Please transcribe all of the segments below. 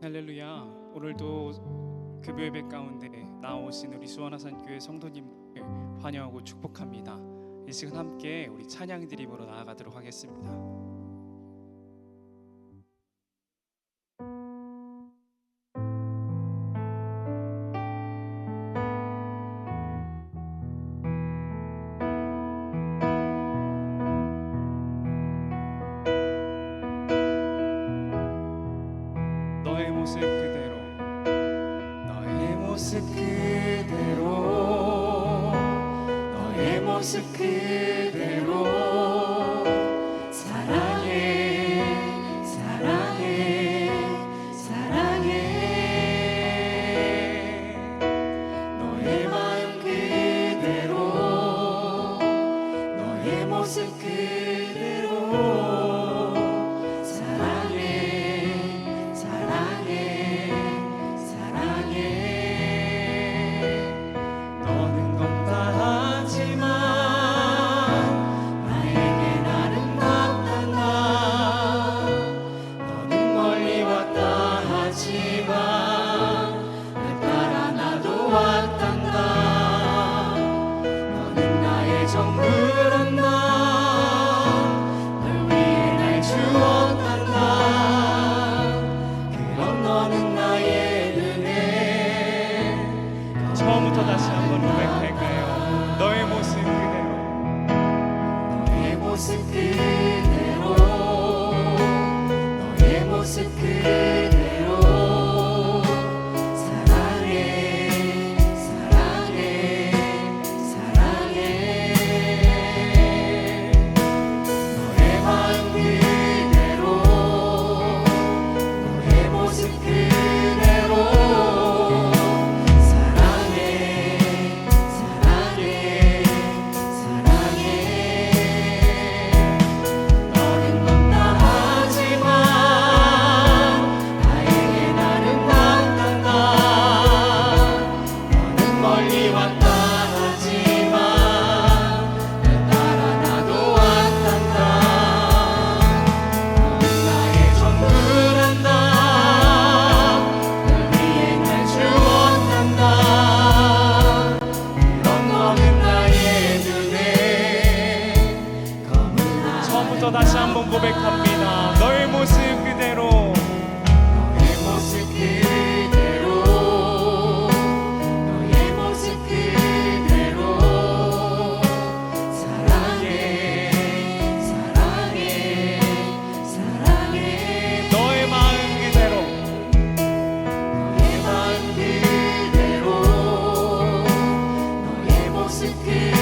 할렐루야. 오늘도 금요 예배 가운데 나오신 우리 수원화산교회 성도님을 환영하고 축복합니다. 이 시간 함께 우리 찬양 드림으로 나아가도록 하겠습니다. 너의 모습 그대로, 너의 모습 그대로, 너의 모습 그대로 사랑해, 사랑해, 사랑해. 너의 마음 그대로, 너의 모습 그대로 정부란 나, 널 위해 날 주었단다. 그럼 너는 나의 은혜. 처음부터 다시 한번 고백할까요? 너의 모습 그대로, 너의 모습 그대로, 너의 모습 그대로 다시 한번 고백합니다. 너의 모습 그대로, 너의 모습 그대로, 너의 모습 그대로 사랑해, 사랑해, 사랑해. 너의 마음 그대로, 너의 마음 그대로, 너의 모습 그대로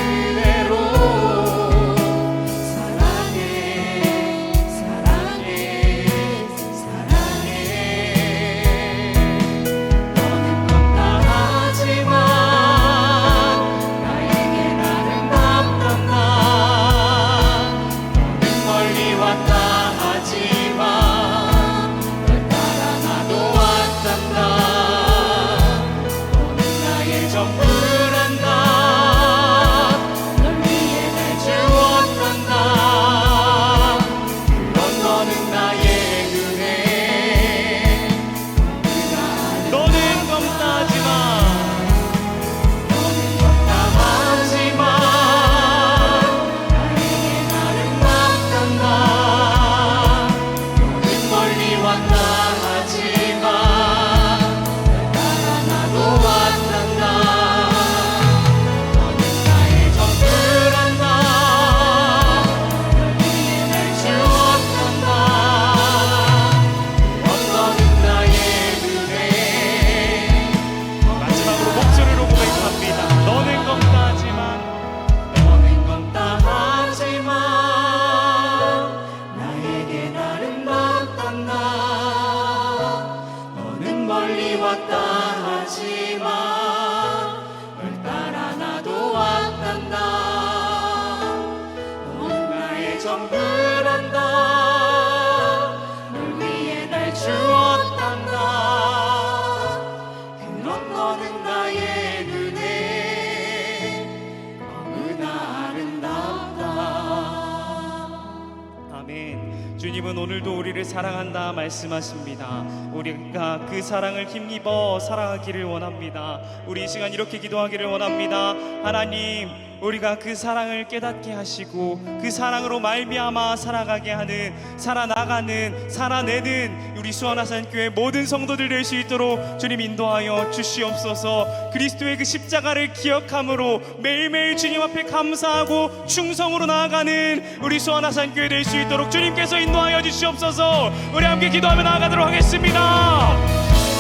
주님은 오늘도 우리를 사랑한다 말씀하십니다. 우리가 그 사랑을 힘입어 살아가기를 원합니다. 우리 이 시간 이렇게 기도하기를 원합니다. 하나님, 우리가 그 사랑을 깨닫게 하시고 그 사랑으로 말미암아 살아가게 하는, 살아나가는, 살아내는 우리 수원하산교회 모든 성도들 될 수 있도록 주님 인도하여 주시옵소서. 그리스도의 그 십자가를 기억함으로 매일매일 주님 앞에 감사하고 충성으로 나아가는 우리 수원하산교회 될 수 있도록 주님께서 인도하여 주시옵소서. 우리 함께 기도하며 나아가도록 하겠습니다.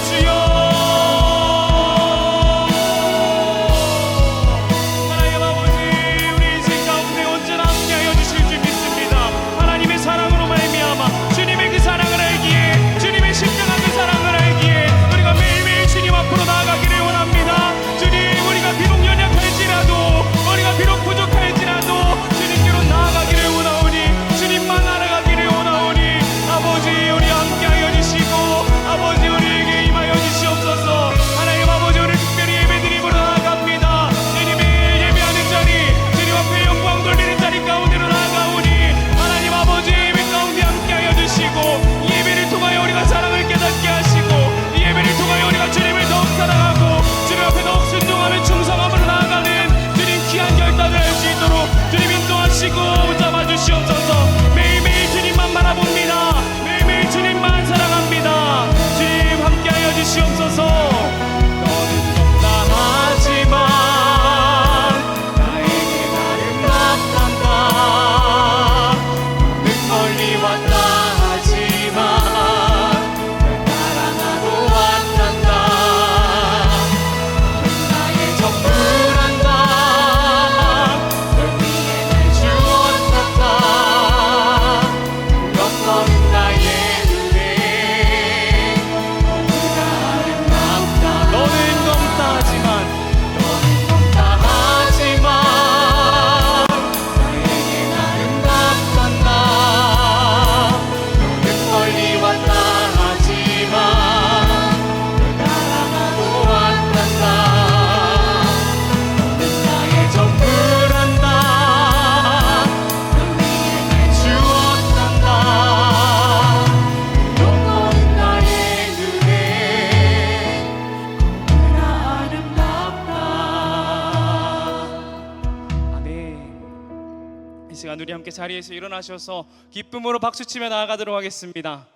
주여, 우리 함께 자리에서 일어나셔서 기쁨으로 박수치며 나아가도록 하겠습니다.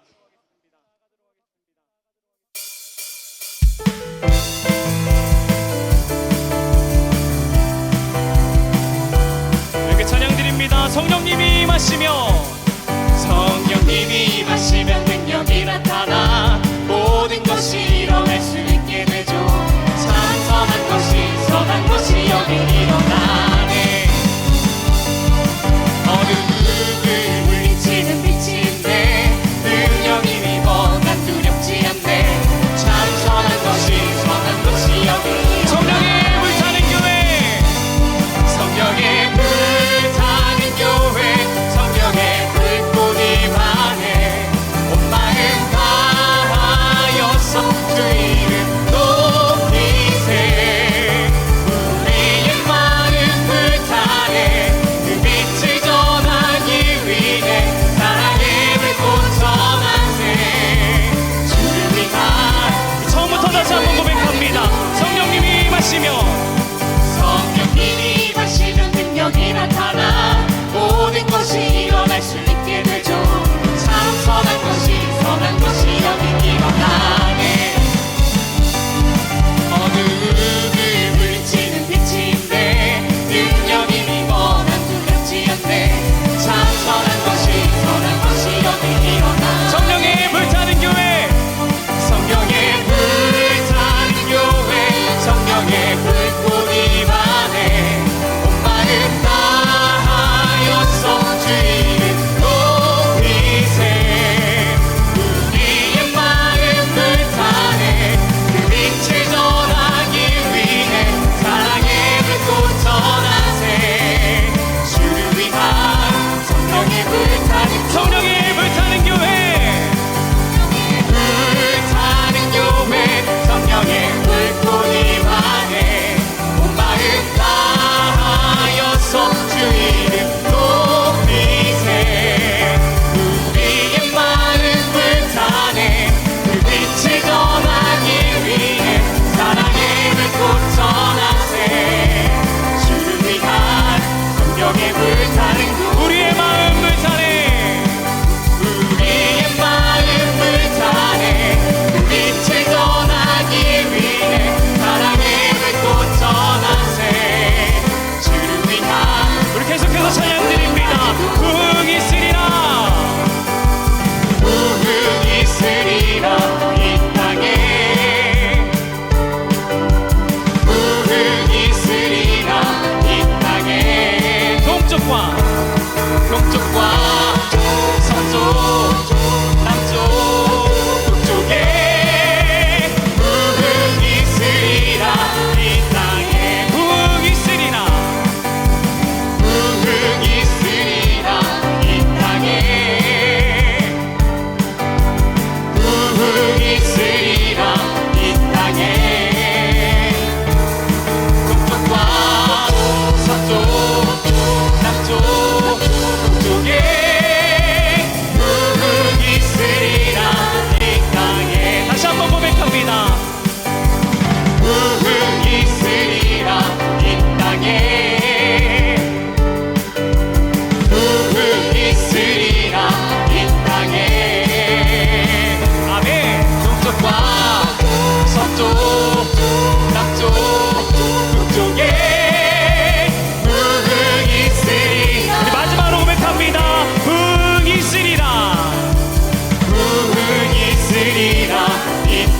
이렇게 찬양 드립니다. 성령님이 임하시며, 성령님이 임하시면 능력이 나타나 모든 것이 일어날 수 있게 되죠. 참 선한 것이, 선한 것이 여기 일어나네. 어둠을 물리치는 빛인데 능력이 입어 난 두렵지 않네. 참 선한 것이 여기 성령의 불타는 교회, 성령의 불타는 교회, 성령의 불꽃이 반해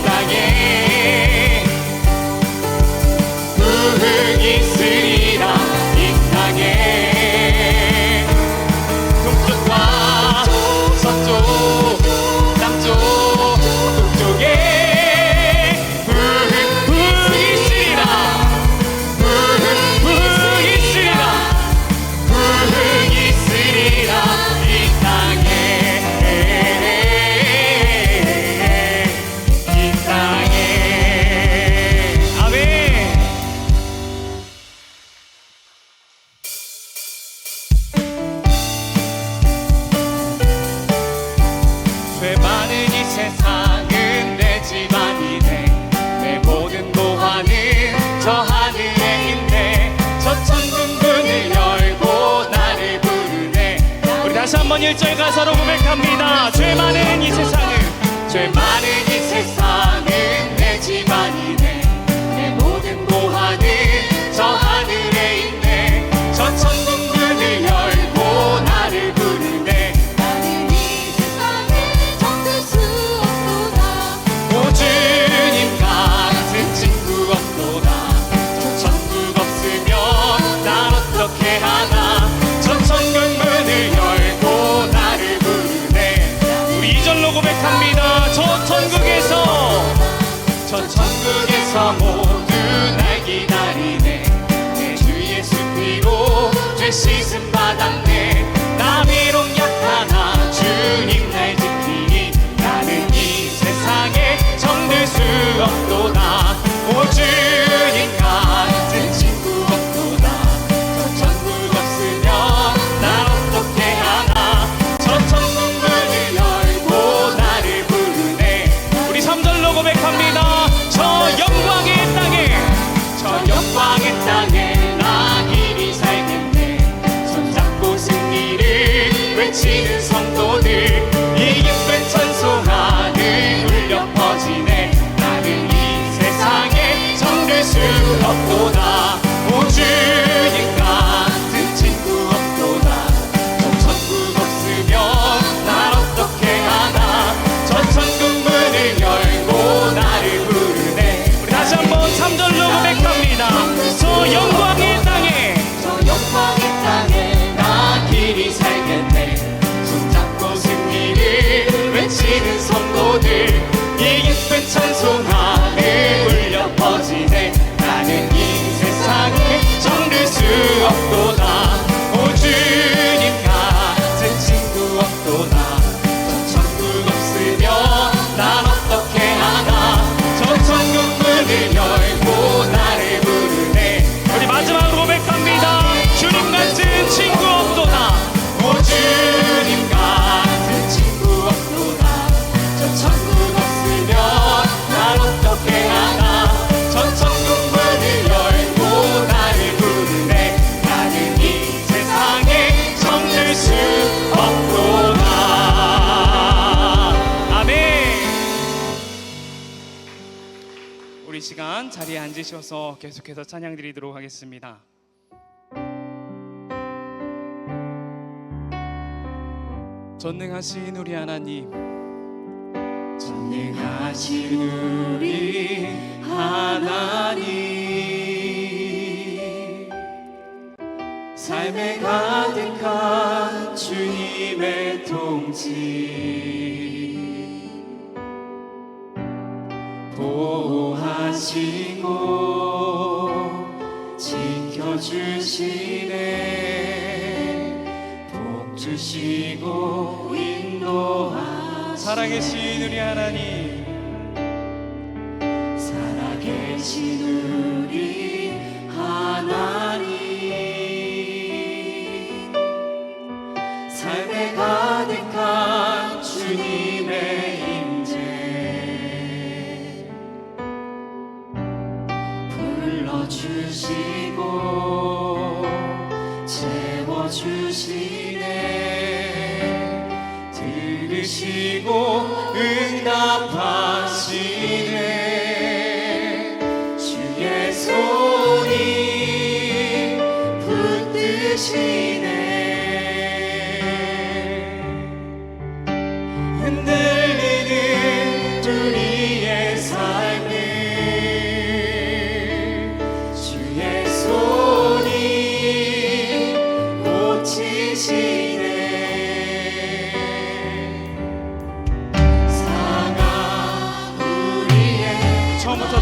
땅에 부흥이 있으리라 이 땅에 동쪽과 서쪽 남쪽 북쪽에 부흥이 있으리라 부흥이 있으리라 부흥이 있으리라 이 땅에 이 땅에 아멘. 죄 많은 이 세상은 내 집안이네 내 모든 보화는 저 하늘에 있네 저 천국 문을 열고 나를 부르네. 우리 다시 한번 1절 가사로 고백합니다. 죄 많은 이 세상은 죄 많은 이 세상은 내 집안이네 내 모든 보화는 저 하늘에 있네 저 천국 문을 열고 나를 부르네. 나는 이 세상에 정들 수 없도다. 오 주님 같은 친구 없도다. 저 천국 없으면 난 어떻게 하나 저 천국 문을 열고 나를 부르네. 우리 2절로 고백합니다. 저 천국에서 모두 날 기다리네 내 주 예수 피로 죄 씻음 받았네. 나 비록 약하나 주님 날 지키니 나는 이 세상에 정들 수 없도다. 오 주님 같은 친구 없도다. 저 천국 없으면 날 어떻게 하나 저 천국 문을 열고 나를 부르네. 우리 3절로 고백합니다. 저 영광의 땅에 나 길이 살겠네. 손잡고 승리를 외치는 성도들 이 기쁜 찬송하는 울려 퍼지네. 나는 이 세상에 정들 수 없도다. 오 주님 같은 친구 없도다. 저 천국 없으면 날 어떻게 하나 저 천국 문을 열고 나를 부르네. 우리 다시 한번 3절로 고백합니다. 저 영광의 땅에 나 길이 살겠네. 손잡고 승리를 외치는 성도들 이 기쁜 찬송하는 울려 퍼지네. 나는 이 세상에 정들 수 없도다. 오 주님 같은 친구 없도다. 저 천국 없으면 난 어떻게 하나 저 천국 문을 열고 나를 부르네. 우리 마지막으로 고백합니다. 주님 같은 친구 없도다. 오 주님 같은 친구 없도다. 저 천국 없으면 날 어떻게 하나 저 천국 문을 열고 나를 부르네. 나는 이 세상에 정들 수 없도다. 아멘. 우리 시간 자리에 앉으셔서 계속해서 찬양 드리도록 하겠습니다. 전능하신 우리 하나님, 전능하신 우리 하나님, 삶에 가득한 주님의 통치 보호하시고 지켜주시네. 복 주시고 인도하시네. 살아계신 우리 하나님, 살아계신 우리 하나님, 삶에 가득한 주님의 임재 불러주시고 채워주시네. 들으시고 응답하시네. 주의 손이 붙드시네. 흔들리는 우리의 삶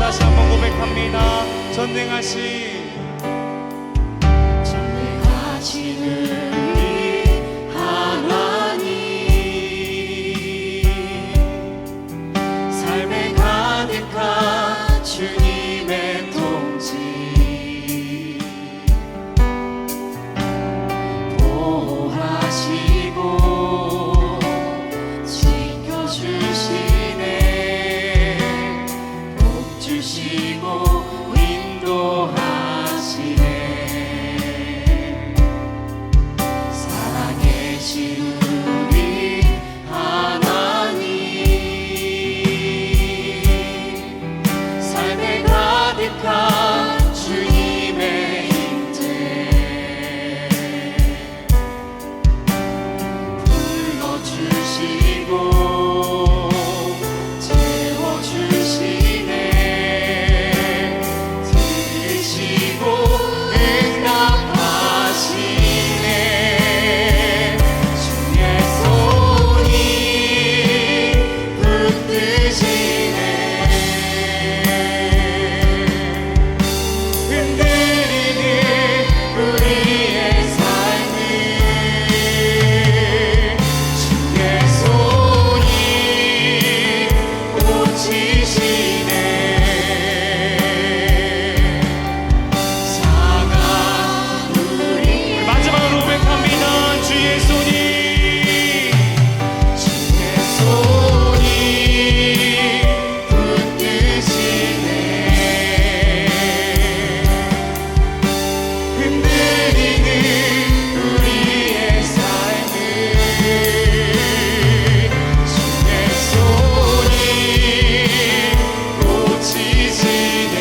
다시 한번 고백합니다. 전능하신 우리 하나님 삶에 가득한 주님의 통치 보호하시고 지켜주시네 복 주시고 인도하시네 살아계신 우리 하나님 삶에 가득한 주님의 임재 불러주시고 채워주시네 들으시고 응답하시네 주의 손이 붙드시네 흔들리는 우리의 삶을 주의 손이 고치시네 상한 우리의 마지막으로 고백합니다. 주의 손이 주의 손이 붙드시네 흔들리는 우리의 삶을 주의 손이 고치시네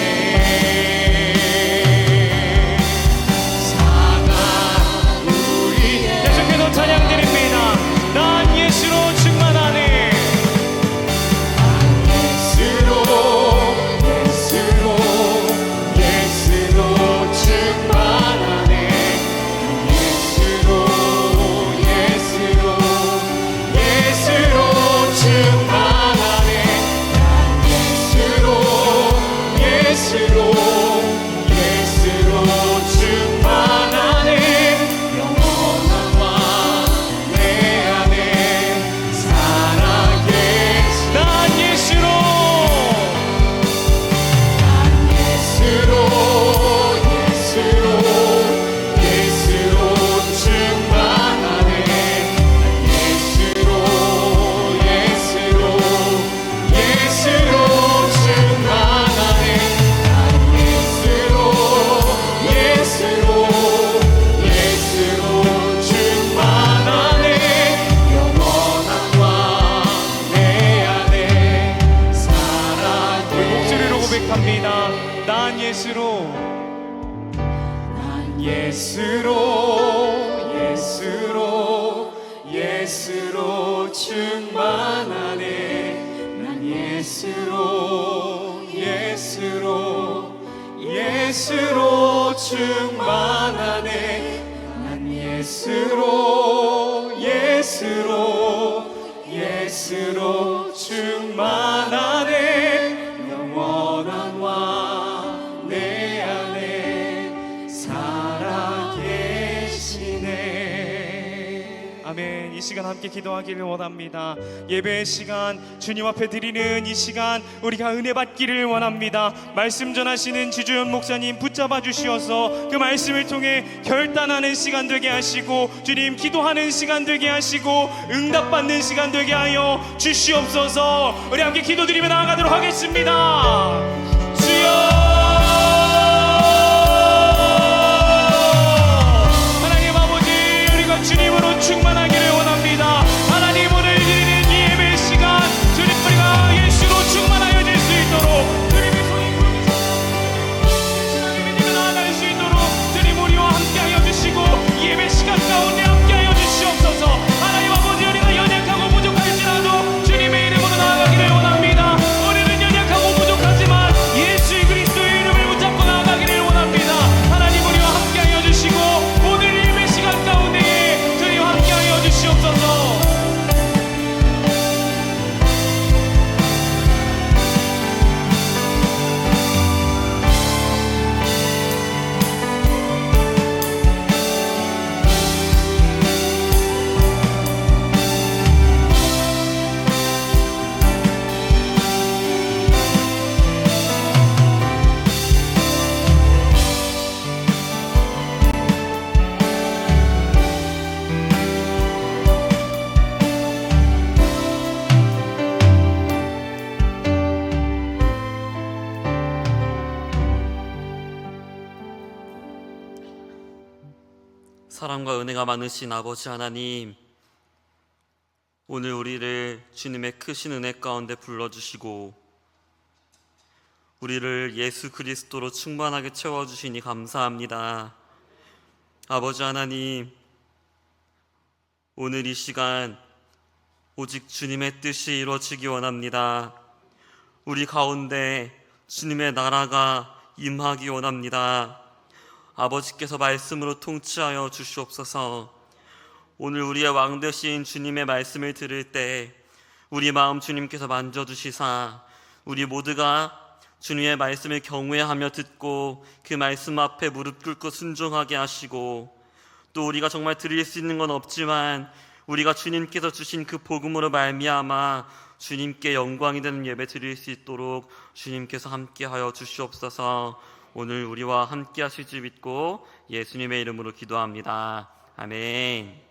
상한 우리의 계속해서 찬양드립니다. 난 예수로 충만하네. 예수로 예수로 충만하네 예수로 충만하네 난 예수로 충만하네 영원한 왕 내 안에 살아계시 난 예수로 예수로 충만하네 예수로 충만하네 난 예수로 충만하네 영원한 왕 내 안에 살아계시 목소리로 고백합니다. 난 예수로 예수로 충만하네 난 예수로 충만하네 난 예수로 충만하네 영원한 왕 내 안에 살아계시네. 아멘. 이 시간 함께 기도하기를 원합니다. 예배의 시간, 주님 앞에 드리는 이 시간 우리가 은혜 받기를 원합니다. 말씀 전하시는 지주연 목사님 붙잡아 주시어서 그 말씀을 통해 결단하는 시간 되게 하시고 주님 기도하는 시간 되게 하시고 응답받는 시간 되게 하여 주시옵소서. 우리 함께 기도드리며 나아가도록 하겠습니다. 주여 하나님 아버지 우리가 주님으로 충만하기를 원합니다. 하나님 오늘 드리는 이 예배 시간 주님 우리가 예수로 충만하여 질 수 있도록 주님의 손이 주님의 믿음에 나아갈 수 있도록 주님 우리와 함께하여 주시고 이 예배 시간 가운데 함께하여 주시옵소서. 하나님 아버지 우리가 연약하고 부족할지라도 주님의 이름으로 나아가기를 원합니다. 우리는 연약하고 부족하지만 사랑과 은혜가 많으신 아버지 하나님, 오늘 우리를 주님의 크신 은혜 가운데 불러주시고 우리를 예수 그리스도로 충만하게 채워주시니 감사합니다. 아버지 하나님, 오늘 이 시간 오직 주님의 뜻이 이루어지기 원합니다. 우리 가운데 주님의 나라가 임하기 원합니다. 아버지께서 말씀으로 통치하여 주시옵소서. 오늘 우리의 왕 되신 주님의 말씀을 들을 때 우리 마음 주님께서 만져주시사 우리 모두가 주님의 말씀을 경외하며 듣고 그 말씀 앞에 무릎 꿇고 순종하게 하시고, 또 우리가 정말 드릴 수 있는 건 없지만 우리가 주님께서 주신 그 복음으로 말미암아 주님께 영광이 되는 예배 드릴 수 있도록 주님께서 함께하여 주시옵소서. 오늘 우리와 함께 하실 줄 믿고 예수님의 이름으로 기도합니다. 아멘.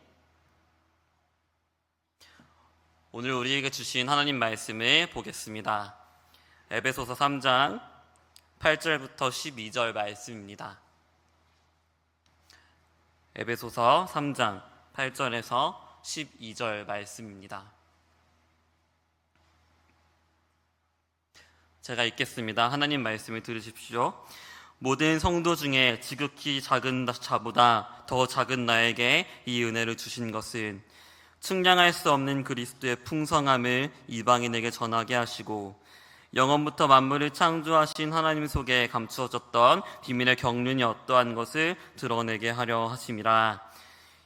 오늘 우리에게 주신 하나님 말씀을 보겠습니다. 에베소서 3장 8절부터 12절 말씀입니다. 에베소서 3장 8절에서 12절 말씀입니다. 제가 읽겠습니다. 하나님 말씀을 들으십시오. 모든 성도 중에 지극히 작은 자보다 더 작은 나에게 이 은혜를 주신 것은 측량할 수 없는 그리스도의 풍성함을 이방인에게 전하게 하시고 영원부터 만물을 창조하신 하나님 속에 감추어졌던 비밀의 경륜이 어떠한 것을 드러내게 하려 하심이라.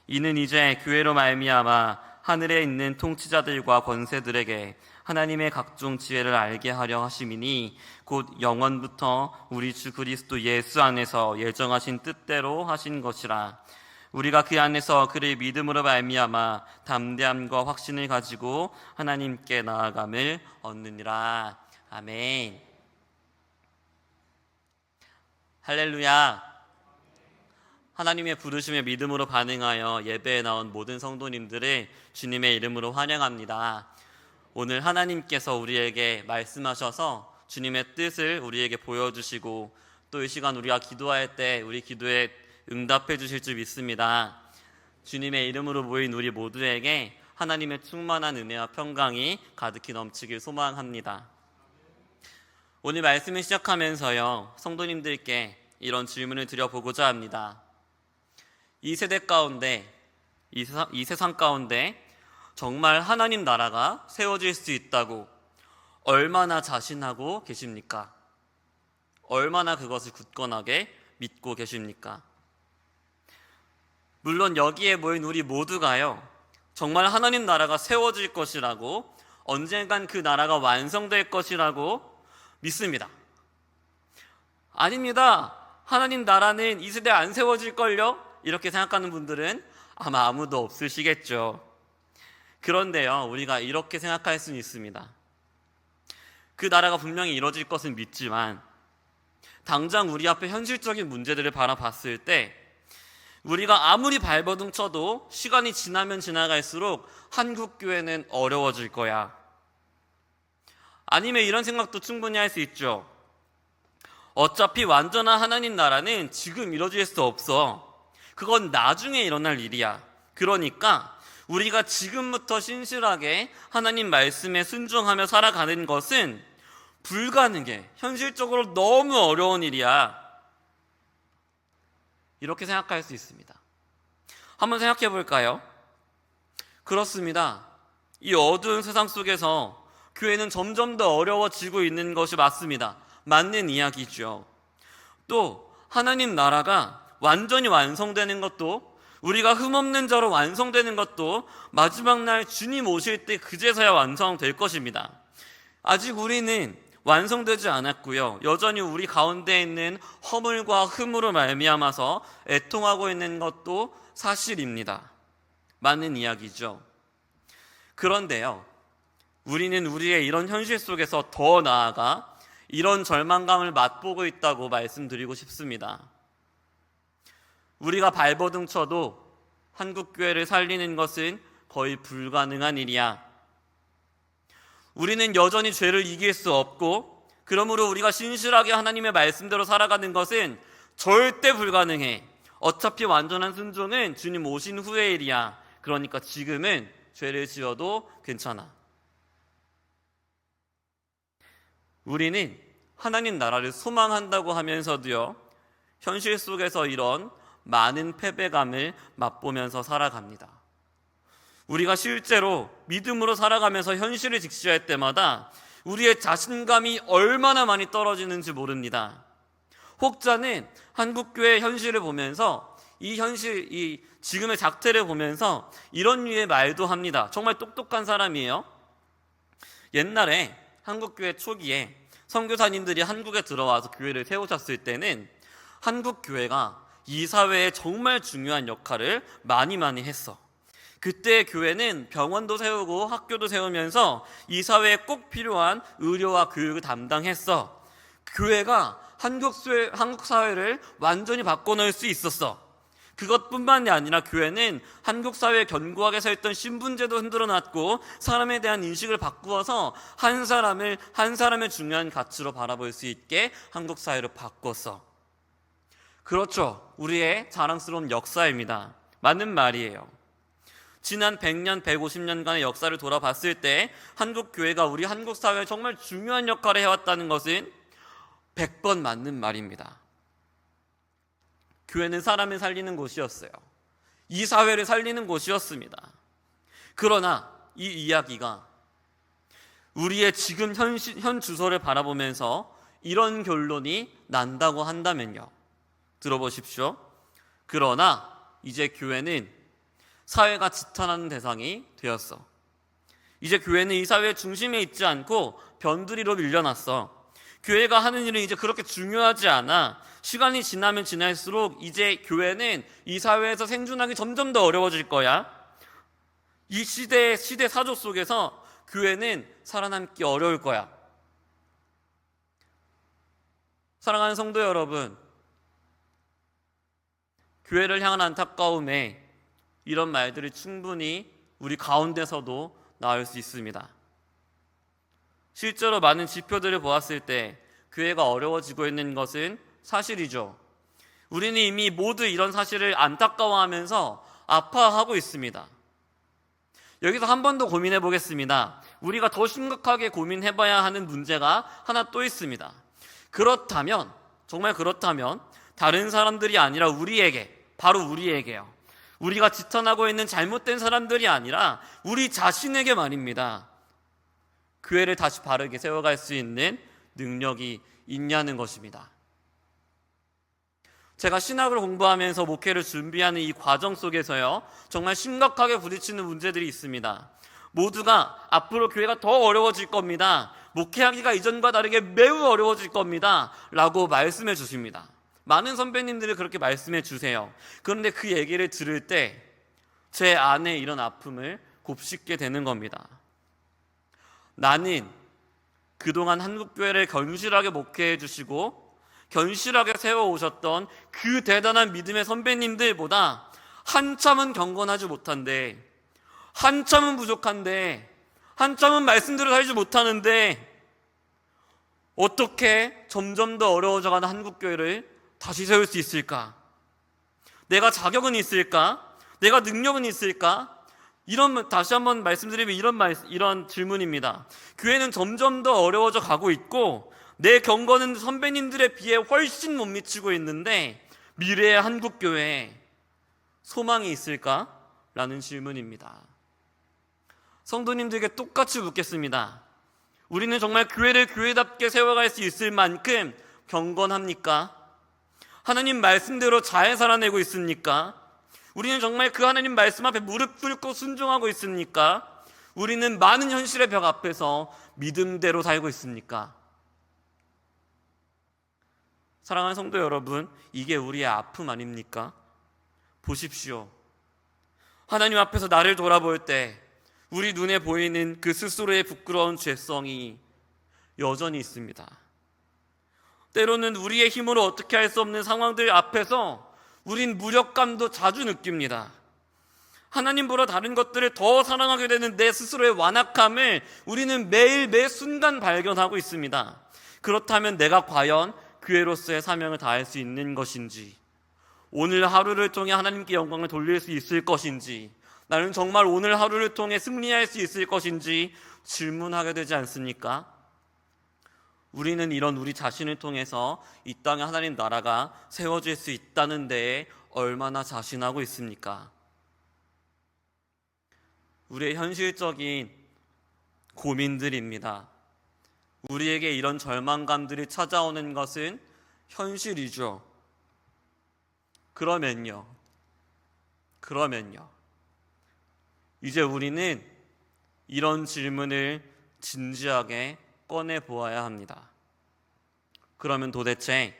이는 이제 교회로 말미암아 하늘에 있는 통치자들과 권세들에게 하나님의 각종 지혜를 알게 하려 하심이니 곧 영원부터 우리 주 그리스도 예수 안에서 예정하신 뜻대로 하신 것이라. 우리가 그 안에서 그를 믿음으로 말미암아 담대함과 확신을 가지고 하나님께 나아감을 얻느니라. 아멘. 할렐루야. 하나님의 부르심에 믿음으로 반응하여 예배에 나온 모든 성도님들을 주님의 이름으로 환영합니다. 오늘 하나님께서 우리에게 말씀하셔서 주님의 뜻을 우리에게 보여주시고 또 이 시간 우리가 기도할 때 우리 기도에 응답해 주실 줄 믿습니다. 주님의 이름으로 모인 우리 모두에게 하나님의 충만한 은혜와 평강이 가득히 넘치길 소망합니다. 오늘 말씀을 시작하면서요, 성도님들께 이런 질문을 드려보고자 합니다. 이 세대 가운데, 이 세상 가운데 정말 하나님 나라가 세워질 수 있다고 얼마나 자신하고 계십니까? 얼마나 그것을 굳건하게 믿고 계십니까? 물론 여기에 모인 우리 모두가요, 정말 하나님 나라가 세워질 것이라고, 언젠간 그 나라가 완성될 것이라고 믿습니다. 아닙니다. 하나님 나라는 이 세대에 안 세워질걸요? 이렇게 생각하는 분들은 아마 아무도 없으시겠죠. 그런데요, 우리가 이렇게 생각할 수는 있습니다. 그 나라가 분명히 이루어질 것은 믿지만 당장 우리 앞에 현실적인 문제들을 바라봤을 때 우리가 아무리 발버둥 쳐도 시간이 지나면 지나갈수록 한국교회는 어려워질 거야. 아니면 이런 생각도 충분히 할 수 있죠. 어차피 완전한 하나님 나라는 지금 이루어질 수 없어. 그건 나중에 일어날 일이야. 그러니까 우리가 지금부터 신실하게 하나님 말씀에 순종하며 살아가는 것은 불가능해. 현실적으로 너무 어려운 일이야. 이렇게 생각할 수 있습니다. 한번 생각해 볼까요? 그렇습니다. 이 어두운 세상 속에서 교회는 점점 더 어려워지고 있는 것이 맞습니다. 맞는 이야기죠. 또 하나님 나라가 완전히 완성되는 것도, 우리가 흠없는 자로 완성되는 것도 마지막 날 주님 오실 때 그제서야 완성될 것입니다. 아직 우리는 완성되지 않았고요, 여전히 우리 가운데 있는 허물과 흠으로 말미암아서 애통하고 있는 것도 사실입니다. 맞는 이야기죠. 그런데요, 우리는 우리의 이런 현실 속에서 더 나아가 이런 절망감을 맛보고 있다고 말씀드리고 싶습니다. 우리가 발버둥 쳐도 한국교회를 살리는 것은 거의 불가능한 일이야. 우리는 여전히 죄를 이길 수 없고, 그러므로 우리가 신실하게 하나님의 말씀대로 살아가는 것은 절대 불가능해. 어차피 완전한 순종은 주님 오신 후의 일이야. 그러니까 지금은 죄를 지어도 괜찮아. 우리는 하나님 나라를 소망한다고 하면서도요, 현실 속에서 이런 많은 패배감을 맛보면서 살아갑니다. 우리가 실제로 믿음으로 살아가면서 현실을 직시할 때마다 우리의 자신감이 얼마나 많이 떨어지는지 모릅니다. 혹자는 한국교회 현실을 보면서 이 지금의 작태를 보면서 이런 류의 말도 합니다. 정말 똑똑한 사람이에요. 옛날에 한국교회 초기에 선교사님들이 한국에 들어와서 교회를 세우셨을 때는 한국교회가 이 사회에 정말 중요한 역할을 많이 했어. 그때 교회는 병원도 세우고 학교도 세우면서 이 사회에 꼭 필요한 의료와 교육을 담당했어. 교회가 한국 사회를 완전히 바꿔놓을 수 있었어. 그것뿐만이 아니라 교회는 한국 사회에 견고하게 서 있던 신분제도 흔들어놨고 사람에 대한 인식을 바꾸어서 한 사람의 중요한 가치로 바라볼 수 있게 한국 사회를 바꿨어. 그렇죠. 우리의 자랑스러운 역사입니다. 맞는 말이에요. 지난 100년, 150년간의 역사를 돌아봤을 때 한국 교회가 우리 한국 사회에 정말 중요한 역할을 해왔다는 것은 100번 맞는 말입니다. 교회는 사람을 살리는 곳이었어요. 이 사회를 살리는 곳이었습니다. 그러나 이 이야기가 우리의 지금 현 주소를 바라보면서 이런 결론이 난다고 한다면요. 들어보십시오. 그러나 이제 교회는 사회가 지탄하는 대상이 되었어. 이제 교회는 이 사회의 중심에 있지 않고 변두리로 밀려났어. 교회가 하는 일은 이제 그렇게 중요하지 않아. 시간이 지나면 지날수록 이제 교회는 이 사회에서 생존하기 점점 더 어려워질 거야. 이 시대 사조 속에서 교회는 살아남기 어려울 거야. 사랑하는 성도 여러분, 교회를 향한 안타까움에 이런 말들이 충분히 우리 가운데서도 나올 수 있습니다. 실제로 많은 지표들을 보았을 때 교회가 어려워지고 있는 것은 사실이죠. 우리는 이미 모두 이런 사실을 안타까워하면서 아파하고 있습니다. 여기서 한 번 더 고민해 보겠습니다. 우리가 더 심각하게 고민해봐야 하는 문제가 하나 또 있습니다. 그렇다면, 정말 그렇다면 다른 사람들이 아니라 바로 우리에게요. 우리가 지탄하고 있는 잘못된 사람들이 아니라 우리 자신에게 말입니다. 교회를 다시 바르게 세워갈 수 있는 능력이 있냐는 것입니다. 제가 신학을 공부하면서 목회를 준비하는 이 과정 속에서요, 정말 심각하게 부딪히는 문제들이 있습니다. 모두가 앞으로 교회가 더 어려워질 겁니다. 목회하기가 이전과 다르게 매우 어려워질 겁니다. 라고 말씀해 주십니다. 많은 선배님들이 그렇게 말씀해 주세요. 그런데 그 얘기를 들을 때 제 안에 이런 아픔을 곱씹게 되는 겁니다. 나는 그동안 한국교회를 견실하게 목회해 주시고 견실하게 세워오셨던 그 대단한 믿음의 선배님들보다 한참은 경건하지 못한데, 한참은 부족한데, 한참은 말씀대로 살지 못하는데 어떻게 점점 더 어려워져가는 한국교회를 다시 세울 수 있을까? 내가 자격은 있을까? 내가 능력은 있을까? 다시 한번 말씀드리면 이런 질문입니다. 교회는 점점 더 어려워져 가고 있고 내 경건은 선배님들에 비해 훨씬 못 미치고 있는데 미래의 한국교회에 소망이 있을까? 라는 질문입니다. 성도님들에게 똑같이 묻겠습니다. 우리는 정말 교회를 교회답게 세워갈 수 있을 만큼 경건합니까? 하나님 말씀대로 잘 살아내고 있습니까? 우리는 정말 그 하나님 말씀 앞에 무릎 꿇고 순종하고 있습니까? 우리는 많은 현실의 벽 앞에서 믿음대로 살고 있습니까? 사랑하는 성도 여러분, 이게 우리의 아픔 아닙니까? 보십시오. 하나님 앞에서 나를 돌아볼 때 우리 눈에 보이는 그 스스로의 부끄러운 죄성이 여전히 있습니다. 때로는 우리의 힘으로 어떻게 할 수 없는 상황들 앞에서 우린 무력감도 자주 느낍니다. 하나님보다 다른 것들을 더 사랑하게 되는 내 스스로의 완악함을 우리는 매일 매 순간 발견하고 있습니다. 그렇다면 내가 과연 교회로서의 사명을 다할 수 있는 것인지, 오늘 하루를 통해 하나님께 영광을 돌릴 수 있을 것인지, 나는 정말 오늘 하루를 통해 승리할 수 있을 것인지 질문하게 되지 않습니까? 우리는 이런 우리 자신을 통해서 이 땅에 하나님 나라가 세워질 수 있다는 데에 얼마나 자신하고 있습니까? 우리의 현실적인 고민들입니다. 우리에게 이런 절망감들이 찾아오는 것은 현실이죠. 그러면요. 이제 우리는 이런 질문을 진지하게 꺼내 보아야 합니다. 그러면 도대체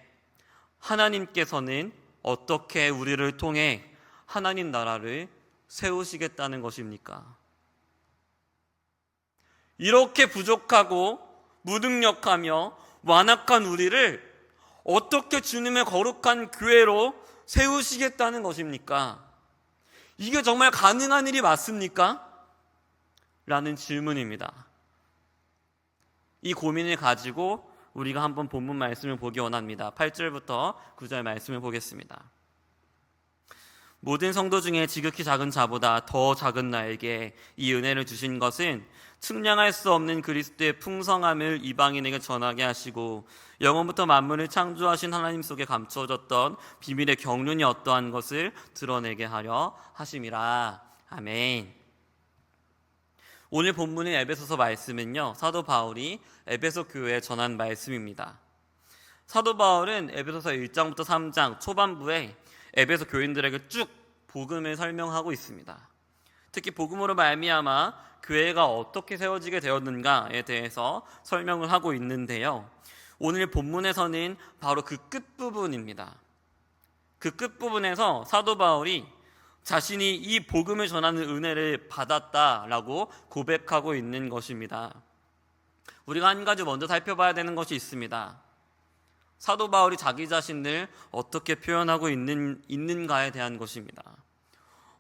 하나님께서는 어떻게 우리를 통해 하나님 나라를 세우시겠다는 것입니까? 이렇게 부족하고 무능력하며 완악한 우리를 어떻게 주님의 거룩한 교회로 세우시겠다는 것입니까? 이게 정말 가능한 일이 맞습니까? 라는 질문입니다. 이 고민을 가지고 우리가 한번 본문 말씀을 보기 원합니다. 8절부터 9절 말씀을 보겠습니다. 모든 성도 중에 지극히 작은 자보다 더 작은 나에게 이 은혜를 주신 것은 측량할 수 없는 그리스도의 풍성함을 이방인에게 전하게 하시고 영원부터 만물을 창조하신 하나님 속에 감춰졌던 비밀의 경륜이 어떠한 것을 드러내게 하려 하심이라. 아멘. 오늘 본문의 에베소서 말씀은요, 사도 바울이 에베소 교회에 전한 말씀입니다. 사도 바울은 에베소서 1장부터 3장 초반부에 에베소 교인들에게 쭉 복음을 설명하고 있습니다. 특히 복음으로 말미암아 교회가 어떻게 세워지게 되었는가에 대해서 설명을 하고 있는데요, 오늘 본문에서는 바로 그 끝부분입니다. 그 끝부분에서 사도 바울이 자신이 이 복음을 전하는 은혜를 받았다라고 고백하고 있는 것입니다. 우리가 한 가지 먼저 살펴봐야 되는 것이 있습니다. 사도 바울이 자기 자신을 어떻게 표현하고 있는가에 대한 것입니다.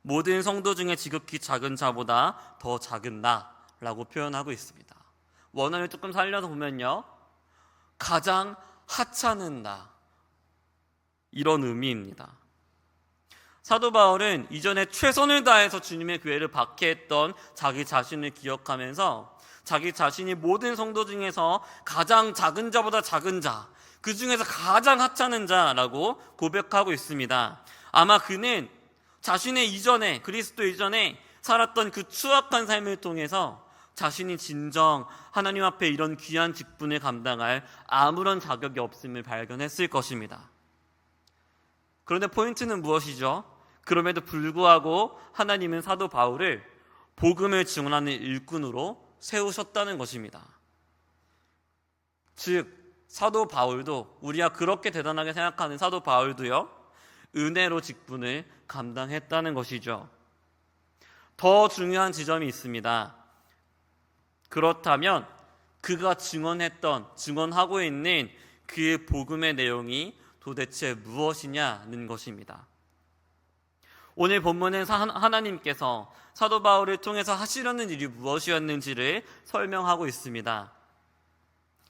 모든 성도 중에 지극히 작은 자보다 더 작은 나라고 표현하고 있습니다. 원어를 조금 살려서 보면요, 가장 하찮은 나, 이런 의미입니다. 사도 바울은 이전에 최선을 다해서 주님의 교회를 박해했던 자기 자신을 기억하면서 자기 자신이 모든 성도 중에서 가장 작은 자보다 작은 자, 그 중에서 가장 하찮은 자라고 고백하고 있습니다. 아마 그는 자신의 이전에, 그리스도 이전에 살았던 그 추악한 삶을 통해서 자신이 진정 하나님 앞에 이런 귀한 직분을 감당할 아무런 자격이 없음을 발견했을 것입니다. 그런데 포인트는 무엇이죠? 그럼에도 불구하고 하나님은 사도 바울을 복음을 증언하는 일꾼으로 세우셨다는 것입니다. 즉 사도 바울도, 우리가 그렇게 대단하게 생각하는 사도 바울도요, 은혜로 직분을 감당했다는 것이죠. 더 중요한 지점이 있습니다. 그렇다면 그가 증언하고 있는 그 복음의 내용이 도대체 무엇이냐는 것입니다. 오늘 본문에서 하나님께서 사도 바울을 통해서 하시려는 일이 무엇이었는지를 설명하고 있습니다.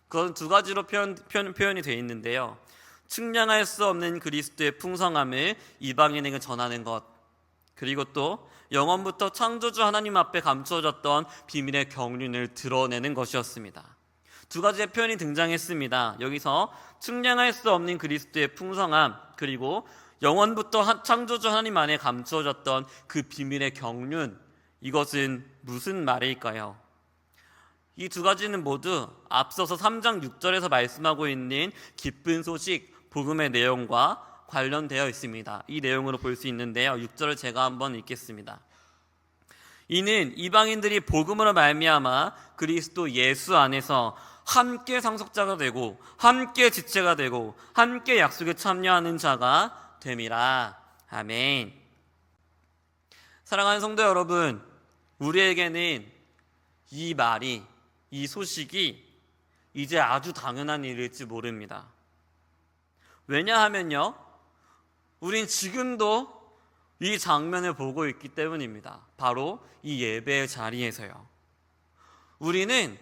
그건 두 가지로 표현이 되어 있는데요, 측량할 수 없는 그리스도의 풍성함을 이방인에게 전하는 것, 그리고 또 영원부터 창조주 하나님 앞에 감추어졌던 비밀의 경륜을 드러내는 것이었습니다. 두 가지의 표현이 등장했습니다. 여기서 측량할 수 없는 그리스도의 풍성함, 그리고 영원부터 창조주 하나님 안에 감추어졌던 그 비밀의 경륜, 이것은 무슨 말일까요? 이 두 가지는 모두 앞서서 3장 6절에서 말씀하고 있는 기쁜 소식, 복음의 내용과 관련되어 있습니다. 이 내용으로 볼 수 있는데요, 6절을 제가 한번 읽겠습니다. 이는 이방인들이 복음으로 말미암아 그리스도 예수 안에서 함께 상속자가 되고 함께 지체가 되고 함께 약속에 참여하는 자가 됨이라. 아멘. 사랑하는 성도 여러분, 우리에게는 이 말이, 이 소식이 이제 아주 당연한 일일지 모릅니다. 왜냐하면요, 우린 지금도 이 장면을 보고 있기 때문입니다. 바로 이 예배의 자리에서요. 우리는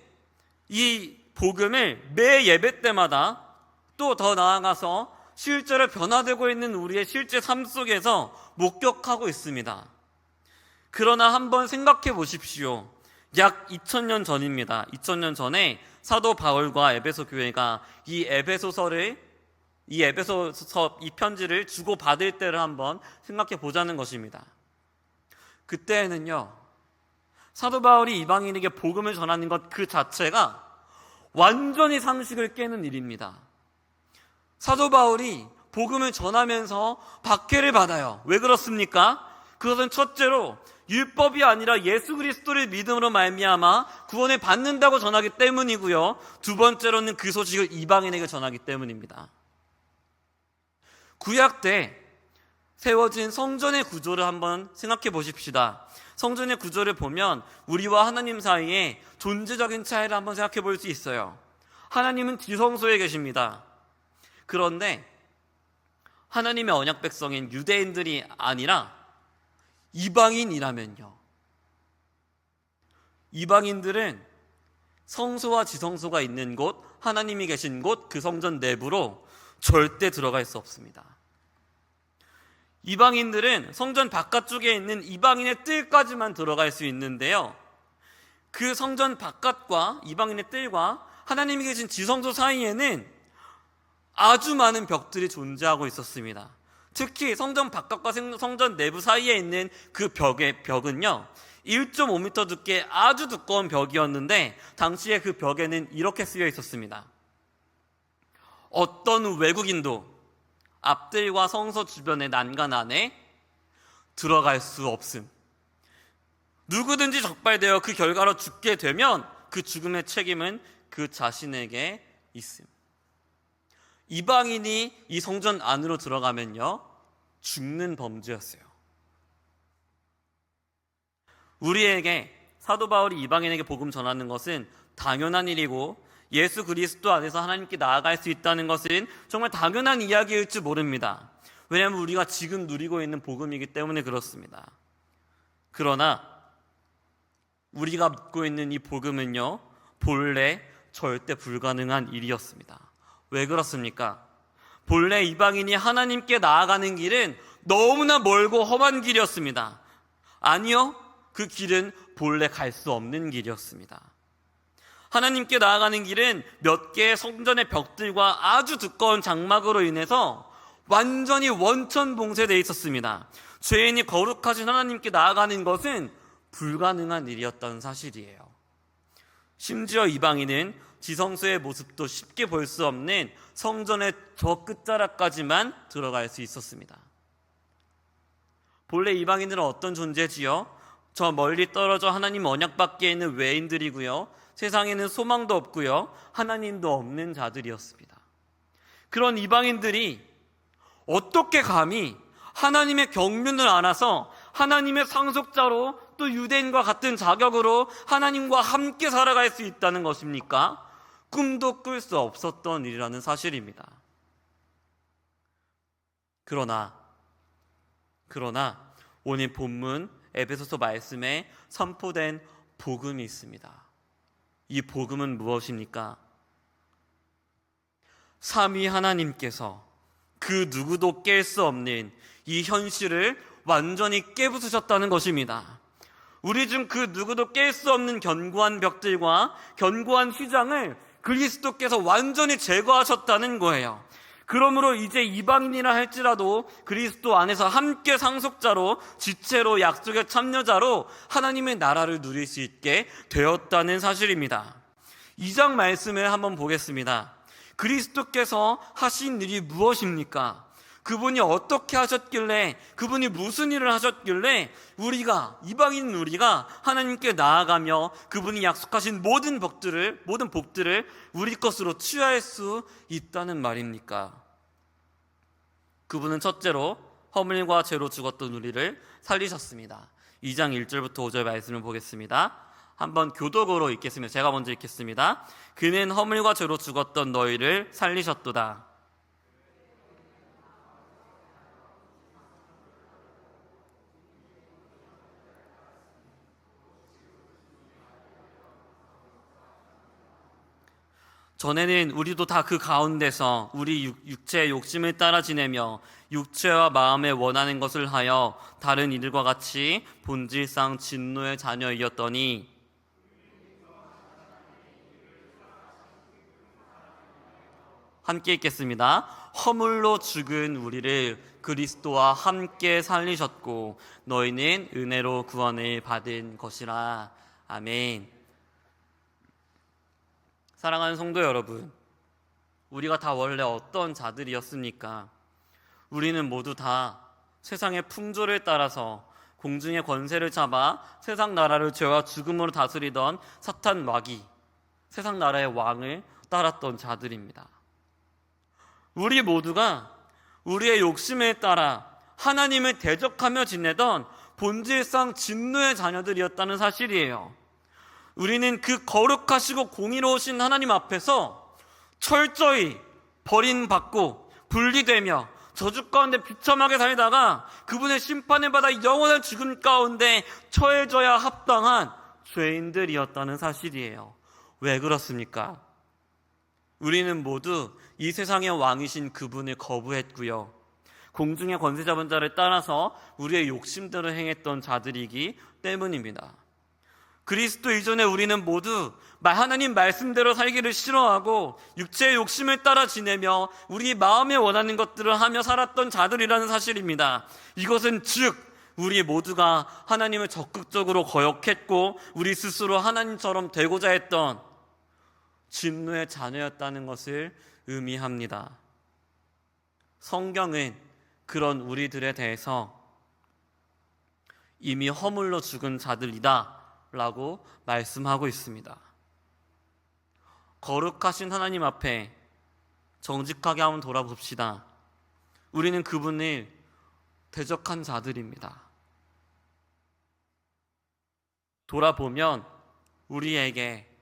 이 복음을 매 예배 때마다, 또 더 나아가서 실제로 변화되고 있는 우리의 실제 삶 속에서 목격하고 있습니다. 그러나 한번 생각해 보십시오. 약 2000년 전입니다. 2000년 전에 사도 바울과 에베소 교회가 이 에베소서 이 편지를 주고받을 때를 한번 생각해 보자는 것입니다. 그때에는요, 사도 바울이 이방인에게 복음을 전하는 것 그 자체가 완전히 상식을 깨는 일입니다. 사도 바울이 복음을 전하면서 박해를 받아요. 왜 그렇습니까? 그것은 첫째로 율법이 아니라 예수 그리스도를 믿음으로 말미암아 구원을 받는다고 전하기 때문이고요. 두 번째로는 그 소식을 이방인에게 전하기 때문입니다. 구약 때 세워진 성전의 구조를 한번 생각해 보십시다. 성전의 구조를 보면 우리와 하나님 사이에 존재적인 차이를 한번 생각해 볼 수 있어요. 하나님은 지성소에 계십니다. 그런데 하나님의 언약 백성인 유대인들이 아니라 이방인이라면요, 이방인들은 성소와 지성소가 있는 곳, 하나님이 계신 곳, 그 성전 내부로 절대 들어갈 수 없습니다. 이방인들은 성전 바깥쪽에 있는 이방인의 뜰까지만 들어갈 수 있는데요, 그 성전 바깥과 이방인의 뜰과 하나님이 계신 지성소 사이에는 아주 많은 벽들이 존재하고 있었습니다. 특히 성전 바깥과 성전 내부 사이에 있는 그 벽은요, 1.5m 두께 아주 두꺼운 벽이었는데 당시에 그 벽에는 이렇게 쓰여 있었습니다. 어떤 외국인도 앞뜰과 성소 주변의 난간 안에 들어갈 수 없음. 누구든지 적발되어 그 결과로 죽게 되면 그 죽음의 책임은 그 자신에게 있음. 이방인이 이 성전 안으로 들어가면요, 죽는 범죄였어요. 우리에게 사도 바울이 이방인에게 복음 전하는 것은 당연한 일이고 예수 그리스도 안에서 하나님께 나아갈 수 있다는 것은 정말 당연한 이야기일지 모릅니다. 왜냐하면 우리가 지금 누리고 있는 복음이기 때문에 그렇습니다. 그러나 우리가 믿고 있는 이 복음은요, 본래 절대 불가능한 일이었습니다. 왜 그렇습니까? 본래 이방인이 하나님께 나아가는 길은 너무나 멀고 험한 길이었습니다. 아니요, 그 길은 본래 갈 수 없는 길이었습니다. 하나님께 나아가는 길은 몇 개의 성전의 벽들과 아주 두꺼운 장막으로 인해서 완전히 원천봉쇄되어 있었습니다. 죄인이 거룩하신 하나님께 나아가는 것은 불가능한 일이었다는 사실이에요. 심지어 이방인은 지성소의 모습도 쉽게 볼 수 없는 성전의 저 끝자락까지만 들어갈 수 있었습니다. 본래 이방인들은 어떤 존재지요? 저 멀리 떨어져 하나님 언약 밖에 있는 외인들이고요, 세상에는 소망도 없고요, 하나님도 없는 자들이었습니다. 그런 이방인들이 어떻게 감히 하나님의 경륜을 알아서 하나님의 상속자로 또 유대인과 같은 자격으로 하나님과 함께 살아갈 수 있다는 것입니까? 꿈도 꿀 수 없었던 일이라는 사실입니다. 그러나 오늘 본문 에베소서 말씀에 선포된 복음이 있습니다. 이 복음은 무엇입니까? 삼위 하나님께서 그 누구도 깰 수 없는 이 현실을 완전히 깨부수셨다는 것입니다. 우리 중 그 누구도 깰 수 없는 견고한 벽들과 견고한 휘장을 그리스도께서 완전히 제거하셨다는 거예요. 그러므로 이제 이방인이라 할지라도 그리스도 안에서 함께 상속자로 지체로 약속의 참여자로 하나님의 나라를 누릴 수 있게 되었다는 사실입니다. 2장 말씀을 한번 보겠습니다. 그리스도께서 하신 일이 무엇입니까? 그분이 어떻게 하셨길래, 그분이 무슨 일을 하셨길래 이방인 우리가 하나님께 나아가며 그분이 약속하신 모든 복들을 우리 것으로 취할 수 있다는 말입니까? 그분은 첫째로 허물과 죄로 죽었던 우리를 살리셨습니다. 2장 1절부터 5절 말씀을 보겠습니다. 한번 교독으로 읽겠습니다. 제가 먼저 읽겠습니다. 그는 허물과 죄로 죽었던 너희를 살리셨도다. 전에는 우리도 다 그 가운데서 우리 육체의 욕심을 따라 지내며 육체와 마음에 원하는 것을 하여 다른 이들과 같이 본질상 진노의 자녀이었더니 함께 읽겠습니다. 허물로 죽은 우리를 그리스도와 함께 살리셨고 너희는 은혜로 구원을 받은 것이라. 아멘. 사랑하는 성도 여러분, 우리가 다 원래 어떤 자들이었습니까? 우리는 모두 다 세상의 풍조를 따라서 공중의 권세를 잡아 세상 나라를 죄와 죽음으로 다스리던 사탄 마귀, 세상 나라의 왕을 따랐던 자들입니다. 우리 모두가 우리의 욕심에 따라 하나님을 대적하며 지내던 본질상 진노의 자녀들이었다는 사실이에요. 우리는 그 거룩하시고 공의로우신 하나님 앞에서 철저히 버림받고 분리되며 저주 가운데 비참하게 살다가 그분의 심판을 받아 영원한 죽음 가운데 처해져야 합당한 죄인들이었다는 사실이에요. 왜 그렇습니까? 우리는 모두 이 세상의 왕이신 그분을 거부했고요, 공중의 권세 잡은 자를 따라서 우리의 욕심대로 행했던 자들이기 때문입니다. 그리스도 이전에 우리는 모두 하나님 말씀대로 살기를 싫어하고 육체의 욕심을 따라 지내며 우리 마음에 원하는 것들을 하며 살았던 자들이라는 사실입니다. 이것은 즉 우리 모두가 하나님을 적극적으로 거역했고 우리 스스로 하나님처럼 되고자 했던 진노의 자녀였다는 것을 의미합니다. 성경은 그런 우리들에 대해서 이미 허물로 죽은 자들이다 라고 말씀하고 있습니다. 거룩하신 하나님 앞에 정직하게 한번 돌아봅시다. 우리는 그분을 대적한 자들입니다. 돌아보면 우리에게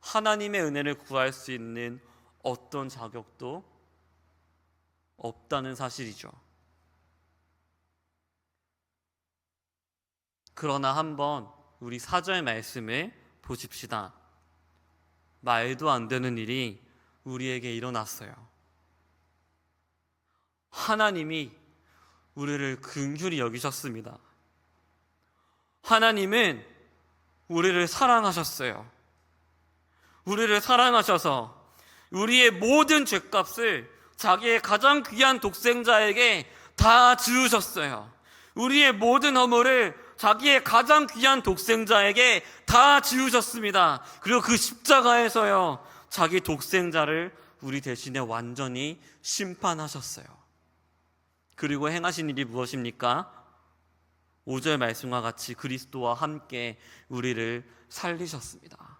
하나님의 은혜를 구할 수 있는 어떤 자격도 없다는 사실이죠. 그러나 한번 우리 4절 말씀을 보십시다. 말도 안 되는 일이 우리에게 일어났어요. 하나님이 우리를 긍휼히 여기셨습니다. 하나님은 우리를 사랑하셨어요. 우리를 사랑하셔서 우리의 모든 죄값을 자기의 가장 귀한 독생자에게 다 지우셨어요. 우리의 모든 허물을 자기의 가장 귀한 독생자에게 다 지우셨습니다. 그리고 그 십자가에서요, 자기 독생자를 우리 대신에 완전히 심판하셨어요. 그리고 행하신 일이 무엇입니까? 5절 말씀과 같이 그리스도와 함께 우리를 살리셨습니다.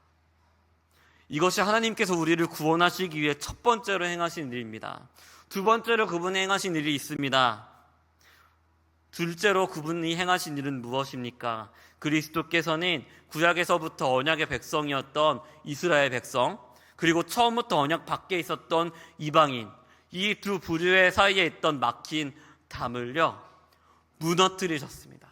이것이 하나님께서 우리를 구원하시기 위해 첫 번째로 행하신 일입니다. 두 번째로 그분이 행하신 일이 있습니다. 둘째로 그분이 행하신 일은 무엇입니까? 그리스도께서는 구약에서부터 언약의 백성이었던 이스라엘 백성, 그리고 처음부터 언약 밖에 있었던 이방인, 이 두 부류의 사이에 있던 막힌 담을요 무너뜨리셨습니다.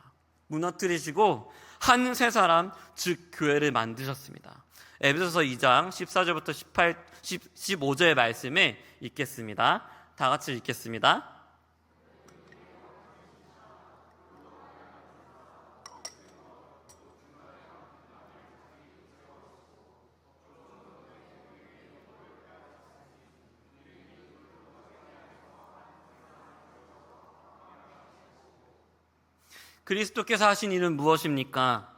무너뜨리시고 한 새 사람, 즉 교회를 만드셨습니다. 에베소서 2장 14절부터 15절의 말씀을 읽겠습니다. 다 같이 읽겠습니다. 그리스도께서 하신 일은 무엇입니까?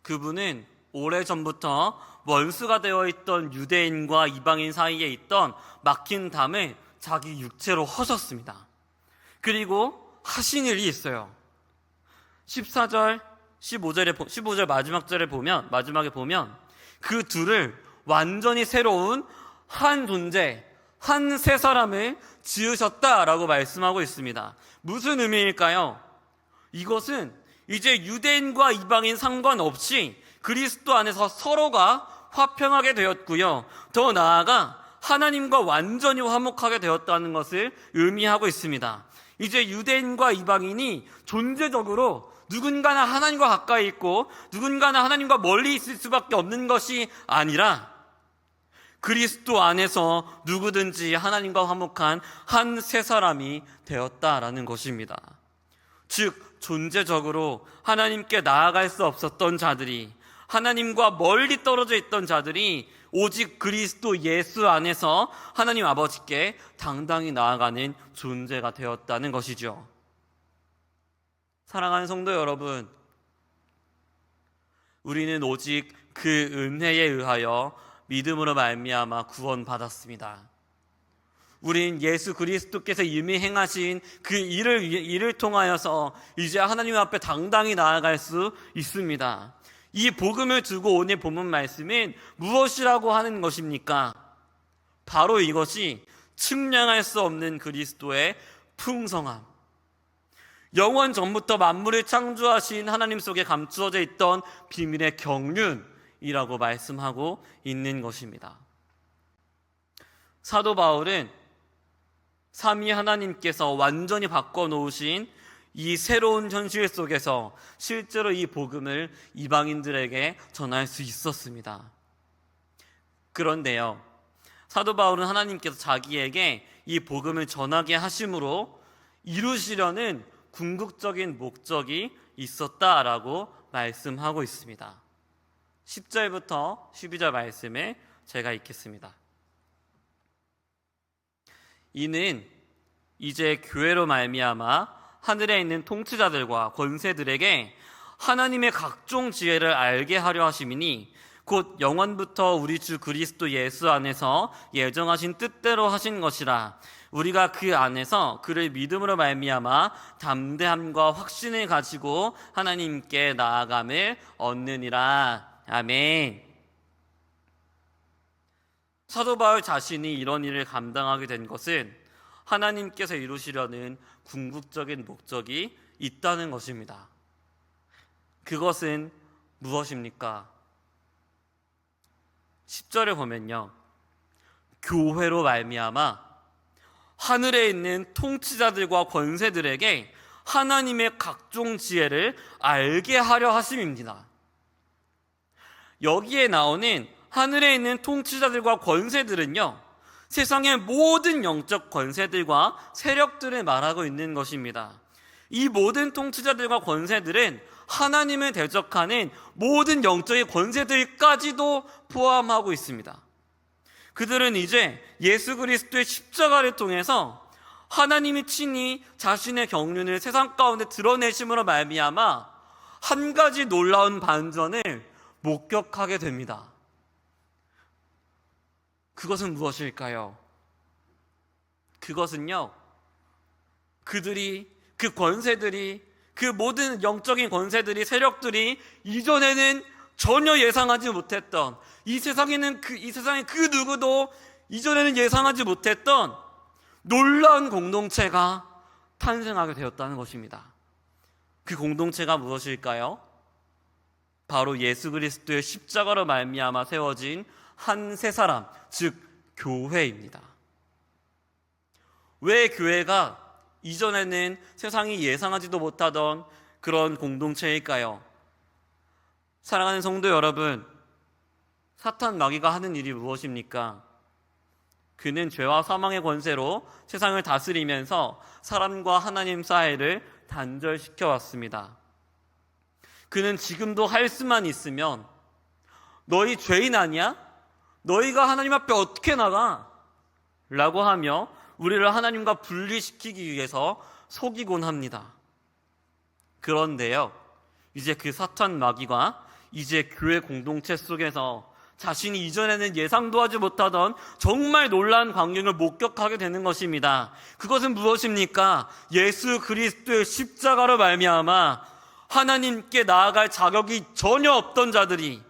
그분은 오래전부터 원수가 되어 있던 유대인과 이방인 사이에 있던 막힌 담을 자기 육체로 허셨습니다. 그리고 하신 일이 있어요. 14절, 15절 마지막에 보면 그 둘을 완전히 새로운 한 존재, 한 새 사람을 지으셨다라고 말씀하고 있습니다. 무슨 의미일까요? 이것은 이제 유대인과 이방인 상관없이 그리스도 안에서 서로가 화평하게 되었고요, 더 나아가 하나님과 완전히 화목하게 되었다는 것을 의미하고 있습니다. 이제 유대인과 이방인이 존재적으로 누군가는 하나님과 가까이 있고 누군가는 하나님과 멀리 있을 수밖에 없는 것이 아니라 그리스도 안에서 누구든지 하나님과 화목한 한 새 사람이 되었다라는 것입니다. 즉 존재적으로 하나님께 나아갈 수 없었던 자들이, 하나님과 멀리 떨어져 있던 자들이 오직 그리스도 예수 안에서 하나님 아버지께 당당히 나아가는 존재가 되었다는 것이죠. 사랑하는 성도 여러분, 우리는 오직 그 은혜에 의하여 믿음으로 말미암아 구원받았습니다. 우린 예수 그리스도께서 이미 행하신 그 일을 통하여서 이제 하나님 앞에 당당히 나아갈 수 있습니다. 이 복음을 두고 오늘 본문 말씀은 무엇이라고 하는 것입니까? 바로 이것이 측량할 수 없는 그리스도의 풍성함, 영원 전부터 만물을 창조하신 하나님 속에 감추어져 있던 비밀의 경륜이라고 말씀하고 있는 것입니다. 사도 바울은 삼위 하나님께서 완전히 바꿔놓으신 이 새로운 현실 속에서 실제로 이 복음을 이방인들에게 전할 수 있었습니다. 그런데요, 사도 바울은 하나님께서 자기에게 이 복음을 전하게 하심으로 이루시려는 궁극적인 목적이 있었다라고 말씀하고 있습니다. 10절부터 12절 말씀을 제가 읽겠습니다. 이는 이제 교회로 말미암아 하늘에 있는 통치자들과 권세들에게 하나님의 각종 지혜를 알게 하려 하심이니 곧 영원부터 우리 주 그리스도 예수 안에서 예정하신 뜻대로 하신 것이라. 우리가 그 안에서 그를 믿음으로 말미암아 담대함과 확신을 가지고 하나님께 나아감을 얻느니라. 아멘. 사도 바울 자신이 이런 일을 감당하게 된 것은 하나님께서 이루시려는 궁극적인 목적이 있다는 것입니다. 그것은 무엇입니까? 10절을 보면요, 교회로 말미암아 하늘에 있는 통치자들과 권세들에게 하나님의 각종 지혜를 알게 하려 하심입니다. 여기에 나오는 하늘에 있는 통치자들과 권세들은요, 세상의 모든 영적 권세들과 세력들을 말하고 있는 것입니다. 이 모든 통치자들과 권세들은 하나님을 대적하는 모든 영적인 권세들까지도 포함하고 있습니다. 그들은 이제 예수 그리스도의 십자가를 통해서 하나님이 친히 자신의 경륜을 세상 가운데 드러내심으로 말미암아 한 가지 놀라운 반전을 목격하게 됩니다. 그것은 무엇일까요? 그것은요, 그 권세들이, 그 모든 영적인 권세들이, 세력들이 이전에는 전혀 예상하지 못했던, 이 세상의 그 누구도 이전에는 예상하지 못했던 놀라운 공동체가 탄생하게 되었다는 것입니다. 그 공동체가 무엇일까요? 바로 예수 그리스도의 십자가로 말미암아 세워진 한 세 사람, 즉 교회입니다. 왜 교회가 이전에는 세상이 예상하지도 못하던 그런 공동체일까요? 사랑하는 성도 여러분, 사탄 마귀가 하는 일이 무엇입니까? 그는 죄와 사망의 권세로 세상을 다스리면서 사람과 하나님 사이를 단절시켜 왔습니다. 그는 지금도 할 수만 있으면 너희 죄인 아니야? 너희가 하나님 앞에 어떻게 나가? 라고 하며 우리를 하나님과 분리시키기 위해서 속이곤 합니다. 그런데요, 이제 그 사탄 마귀가 이제 교회 공동체 속에서 자신이 이전에는 예상도 하지 못하던 정말 놀라운 광경을 목격하게 되는 것입니다. 그것은 무엇입니까? 예수 그리스도의 십자가로 말미암아 하나님께 나아갈 자격이 전혀 없던 자들이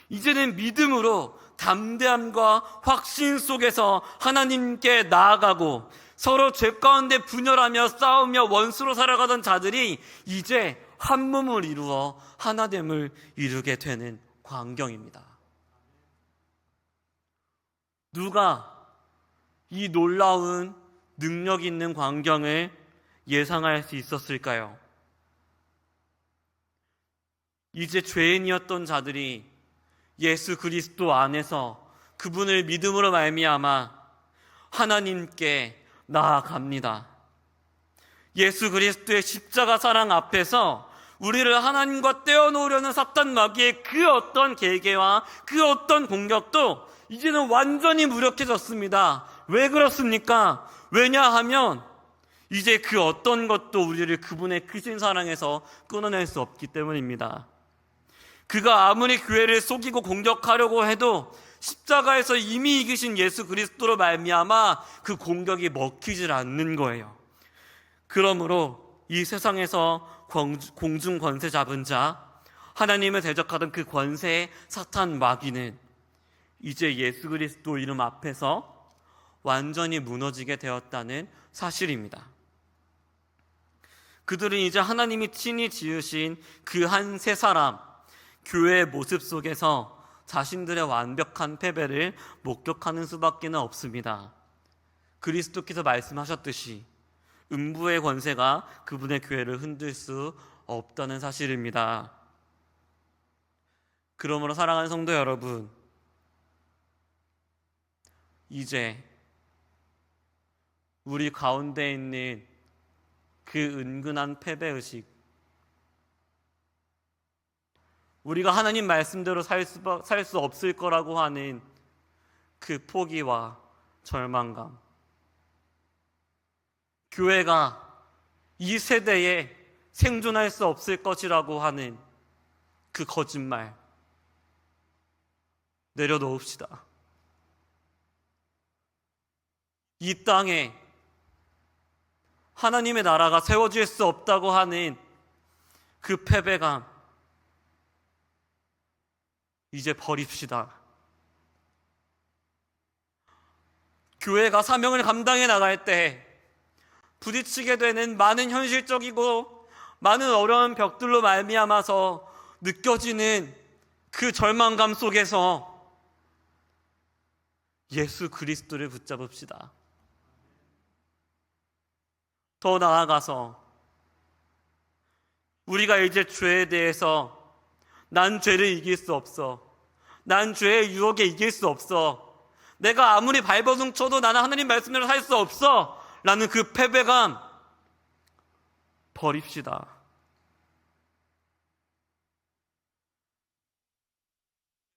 이제는 믿음으로 담대함과 확신 속에서 하나님께 나아가고 서로 죄 가운데 분열하며 싸우며 원수로 살아가던 자들이 이제 한 몸을 이루어 하나됨을 이루게 되는 광경입니다. 누가 이 놀라운 능력 있는 광경을 예상할 수 있었을까요? 이제 죄인이었던 자들이 예수 그리스도 안에서 그분을 믿음으로 말미암아 하나님께 나아갑니다. 예수 그리스도의 십자가 사랑 앞에서 우리를 하나님과 떼어놓으려는 사탄 마귀의 그 어떤 계계와 그 어떤 공격도 이제는 완전히 무력해졌습니다. 왜 그렇습니까? 왜냐하면 이제 그 어떤 것도 우리를 그분의 크신 사랑에서 끊어낼 수 없기 때문입니다. 그가 아무리 교회를 속이고 공격하려고 해도 십자가에서 이미 이기신 예수 그리스도로 말미암아 그 공격이 먹히질 않는 거예요. 그러므로 이 세상에서 공중 권세 잡은 자, 하나님을 대적하던 그 권세 사탄 마귀는 이제 예수 그리스도 이름 앞에서 완전히 무너지게 되었다는 사실입니다. 그들은 이제 하나님이 친히 지으신 그 한 세 사람, 교회의 모습 속에서 자신들의 완벽한 패배를 목격하는 수밖에 없습니다. 그리스도께서 말씀하셨듯이 음부의 권세가 그분의 교회를 흔들 수 없다는 사실입니다. 그러므로 사랑하는 성도 여러분, 이제 우리 가운데 있는 그 은근한 패배의식, 우리가 하나님 말씀대로 살 수 없을 거라고 하는 그 포기와 절망감, 교회가 이 세대에 생존할 수 없을 것이라고 하는 그 거짓말 내려놓읍시다. 이 땅에 하나님의 나라가 세워질 수 없다고 하는 그 패배감 이제 버립시다. 교회가 사명을 감당해 나갈 때 부딪히게 되는 많은 현실적이고 많은 어려운 벽들로 말미암아서 느껴지는 그 절망감 속에서 예수 그리스도를 붙잡읍시다. 더 나아가서 우리가 이제 죄에 대해서 난 죄를 이길 수 없어, 난 죄의 유혹에 이길 수 없어, 내가 아무리 발버둥 쳐도 나는 하나님 말씀대로 살 수 없어 라는 그 패배감 버립시다.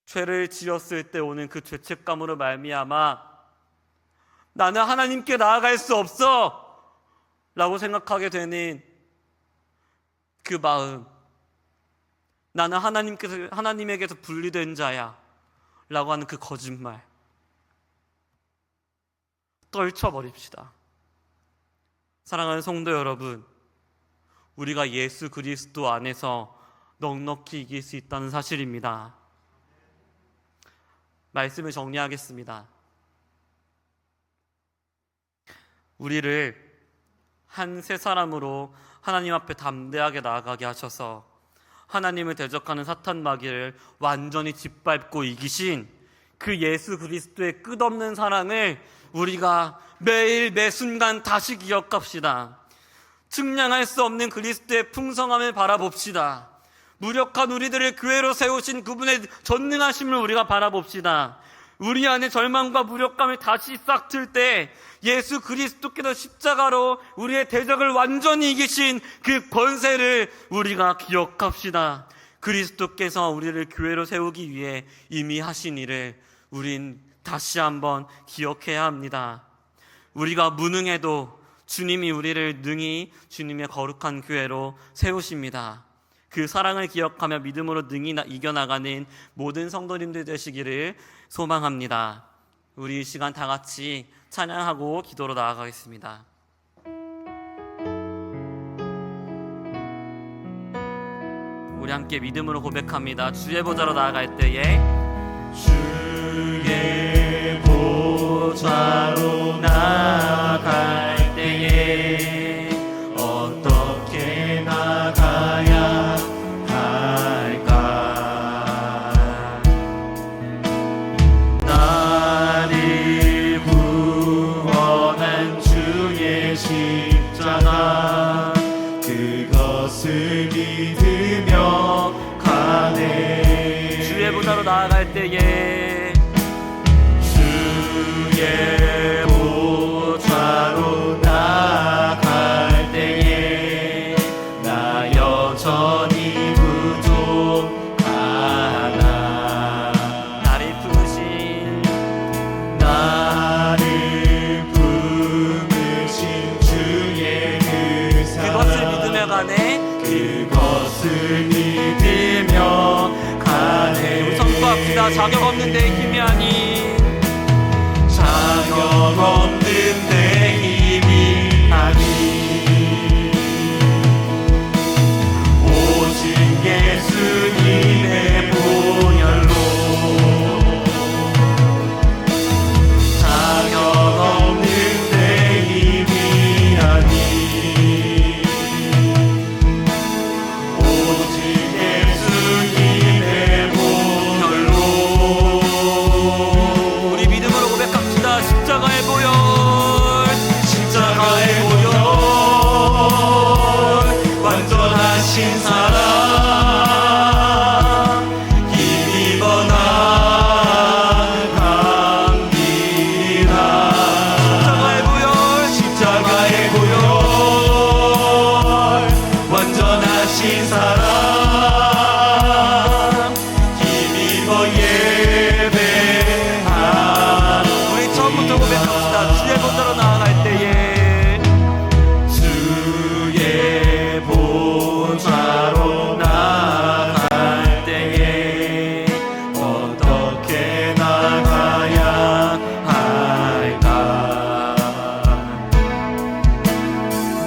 죄를 지었을 때 오는 그 죄책감으로 말미암아 나는 하나님께 나아갈 수 없어 라고 생각하게 되는 그 마음, 나는 하나님에게서 분리된 자야 라고 하는 그 거짓말 떨쳐버립시다. 사랑하는 성도 여러분, 우리가 예수 그리스도 안에서 넉넉히 이길 수 있다는 사실입니다. 말씀을 정리하겠습니다. 우리를 한 세 사람으로 하나님 앞에 담대하게 나아가게 하셔서 하나님을 대적하는 사탄 마귀를 완전히 짓밟고 이기신 그 예수 그리스도의 끝없는 사랑을 우리가 매일 매순간 다시 기억합시다. 측량할 수 없는 그리스도의 풍성함을 바라봅시다. 무력한 우리들을 교회로 세우신 그분의 전능하심을 우리가 바라봅시다. 우리 안에 절망과 무력감을 다시 싹 틀 때 예수 그리스도께서 십자가로 우리의 대적을 완전히 이기신 그 권세를 우리가 기억합시다. 그리스도께서 우리를 교회로 세우기 위해 이미 하신 일을 우린 다시 한번 기억해야 합니다. 우리가 무능해도 주님이 우리를 능히 주님의 거룩한 교회로 세우십니다. 그 사랑을 기억하며 믿음으로 능히 이겨나가는 모든 성도님들 되시기를 소망합니다. 우리 이 시간 다 같이 찬양하고 기도로 나아가겠습니다. 우리 함께 믿음으로 고백합니다. 주의 보좌로 나아갈 때에 주의 보좌로 나아갈 때에 어떻게 나가야 할까? 나를 구원한 주의 십자가 그것을 믿으며 가네. 주의 보좌로 나아갈 때에 봅시다. 자격 없는 내 힘이 아닌, 자격 없는 내 힘이 아닌 오직 예수님의 보혈로 자격 없는 내 힘이 아닌 오직 예수님의 보혈로 우리 믿음으로 고백합시다. 십자가의 보혈, 십자가의 보혈 완전하신 사랑 힘입어 나갑니다. 십자가의 보혈, 십자가의 보혈 완전하신 사랑 힘입어 예배하는 우리 처음부터 고백합시다. 주의 보좌로 나아갈 때에, 주의 보좌로 나갈 때에 어떻게 나가야 할까?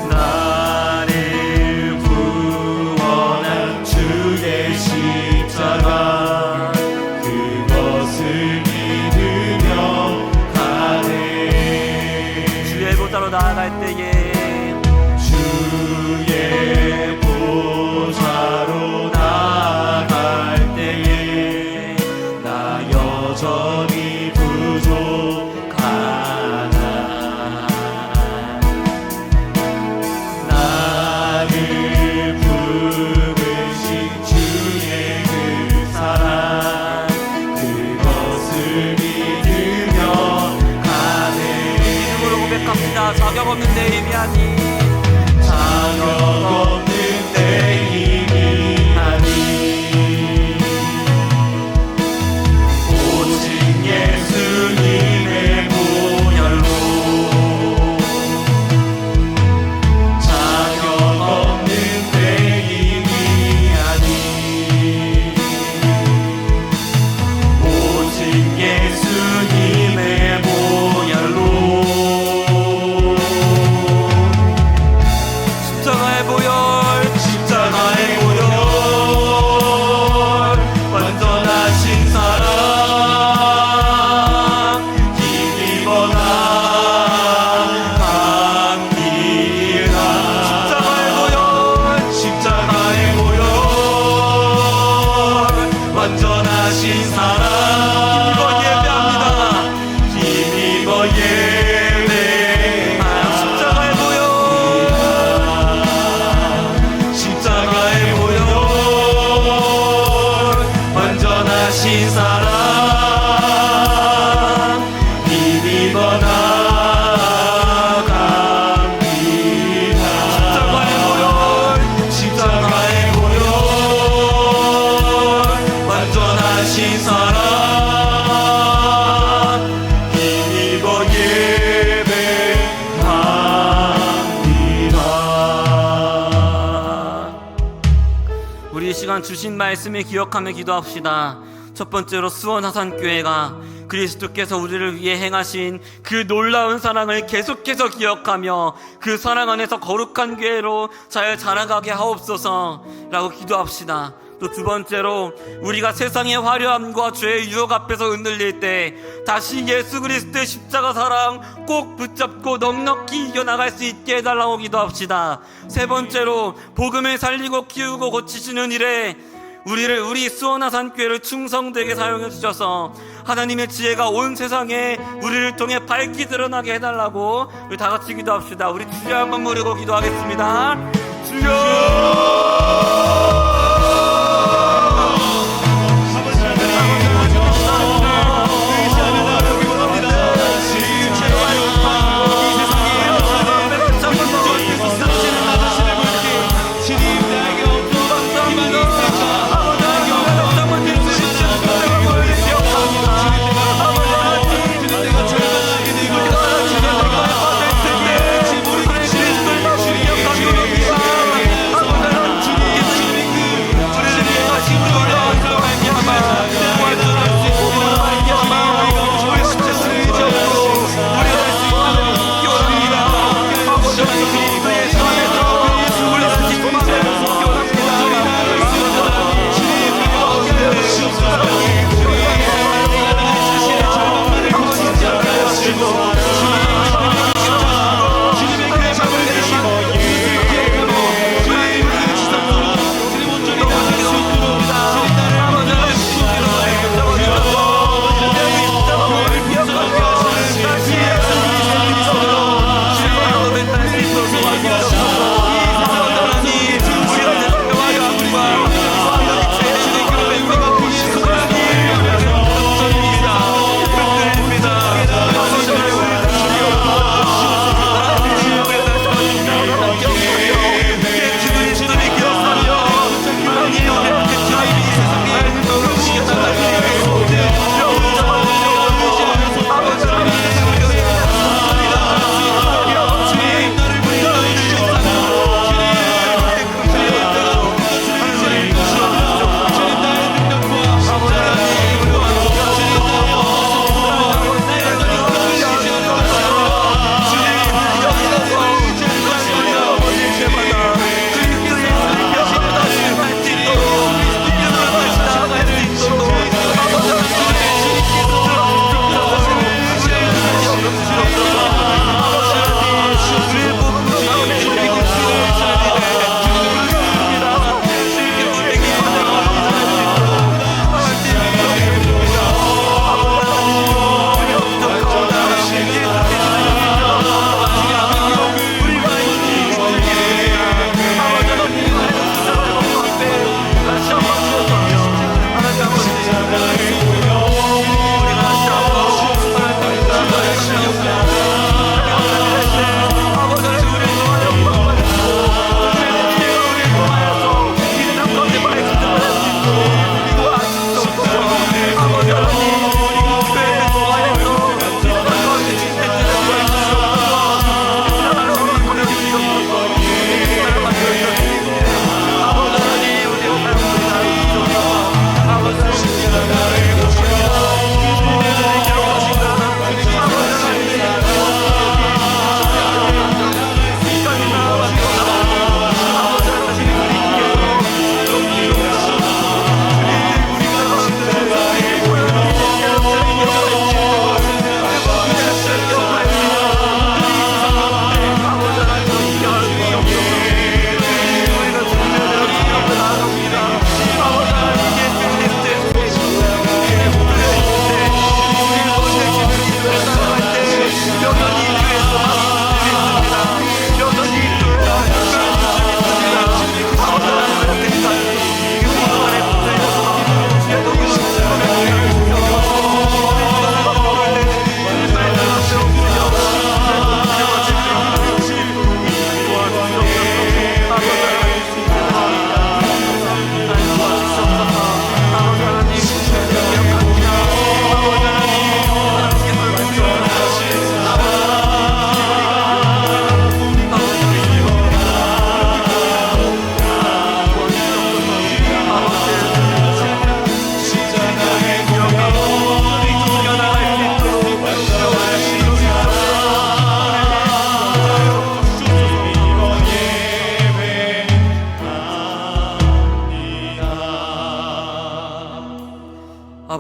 나를 구원한 주의 십자가 그것을 믿으며 가네. 주의 보좌로 나아갈 때에, 주의 보좌로 나갈 때에 나 여전히 부족하나 나를 부르신 주의 그 사랑 그것을 믿으며 가네. 믿음으로 고백합시다. 자격 없는 내 힘이 아닌, 자격 없는 내 힘이 아닌 오직 예수님의 보혈로 자격 없는 내 힘이 아닌 오직 예수님의 보혈로 십자가의 보혈, 십자가의 보혈 완전하신 사랑 힘입어 나갑니다. 십자가의 보혈, 십자가의 보혈 완전하신 사랑 힘입어 예배합니다. 힘입어 예배하라. 십자가의 보혈, 십자가의 보혈 완전하신 사랑 힘입어 나갑니다. 십자가의 보혈 완전하신 사랑 힘입어 예배합니다. 우리 이 시간 주신 말씀을 기억하며 기도합시다. 첫 번째로 수원하산교회가 그리스도께서 우리를 위해 행하신 그 놀라운 사랑을 계속해서 기억하며 그 사랑 안에서 거룩한 교회로 잘 자라가게 하옵소서 라고 기도합시다. 또 두 번째로 우리가 세상의 화려함과 죄의 유혹 앞에서 흔들릴 때 다시 예수 그리스도의 십자가 사랑 꼭 붙잡고 넉넉히 이겨나갈 수 있게 해달라고 기도합시다. 세 번째로 복음을 살리고 키우고 고치시는 일에 우리 수원하산교회를 충성되게 사용해 주셔서 하나님의 지혜가 온 세상에 우리를 통해 밝히 드러나게 해달라고 우리 다 같이 기도합시다. 우리 주여 한번 부르고 기도하겠습니다. 주여!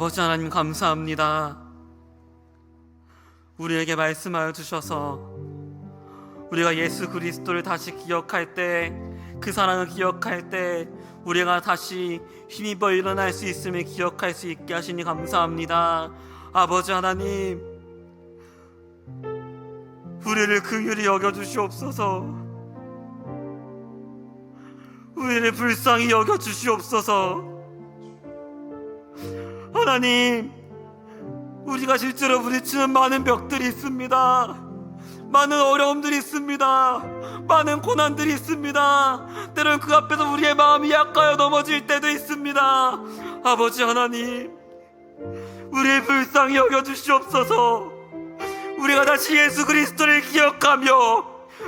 아버지 하나님 감사합니다. 우리에게 말씀하여 주셔서 우리가 예수 그리스도를 다시 기억할 때, 그 사랑을 기억할 때 우리가 다시 힘입어 일어날 수 있음을 기억할 수 있게 하시니 감사합니다. 아버지 하나님, 우리를 긍휼히 여겨주시옵소서. 우리를 불쌍히 여겨주시옵소서. 하나님, 우리가 실제로 부딪히는 많은 벽들이 있습니다. 많은 어려움들이 있습니다. 많은 고난들이 있습니다. 때로는 그 앞에서 우리의 마음이 약하여 넘어질 때도 있습니다. 아버지 하나님, 우리를 불쌍히 여겨주시옵소서. 우리가 다시 예수 그리스도를 기억하며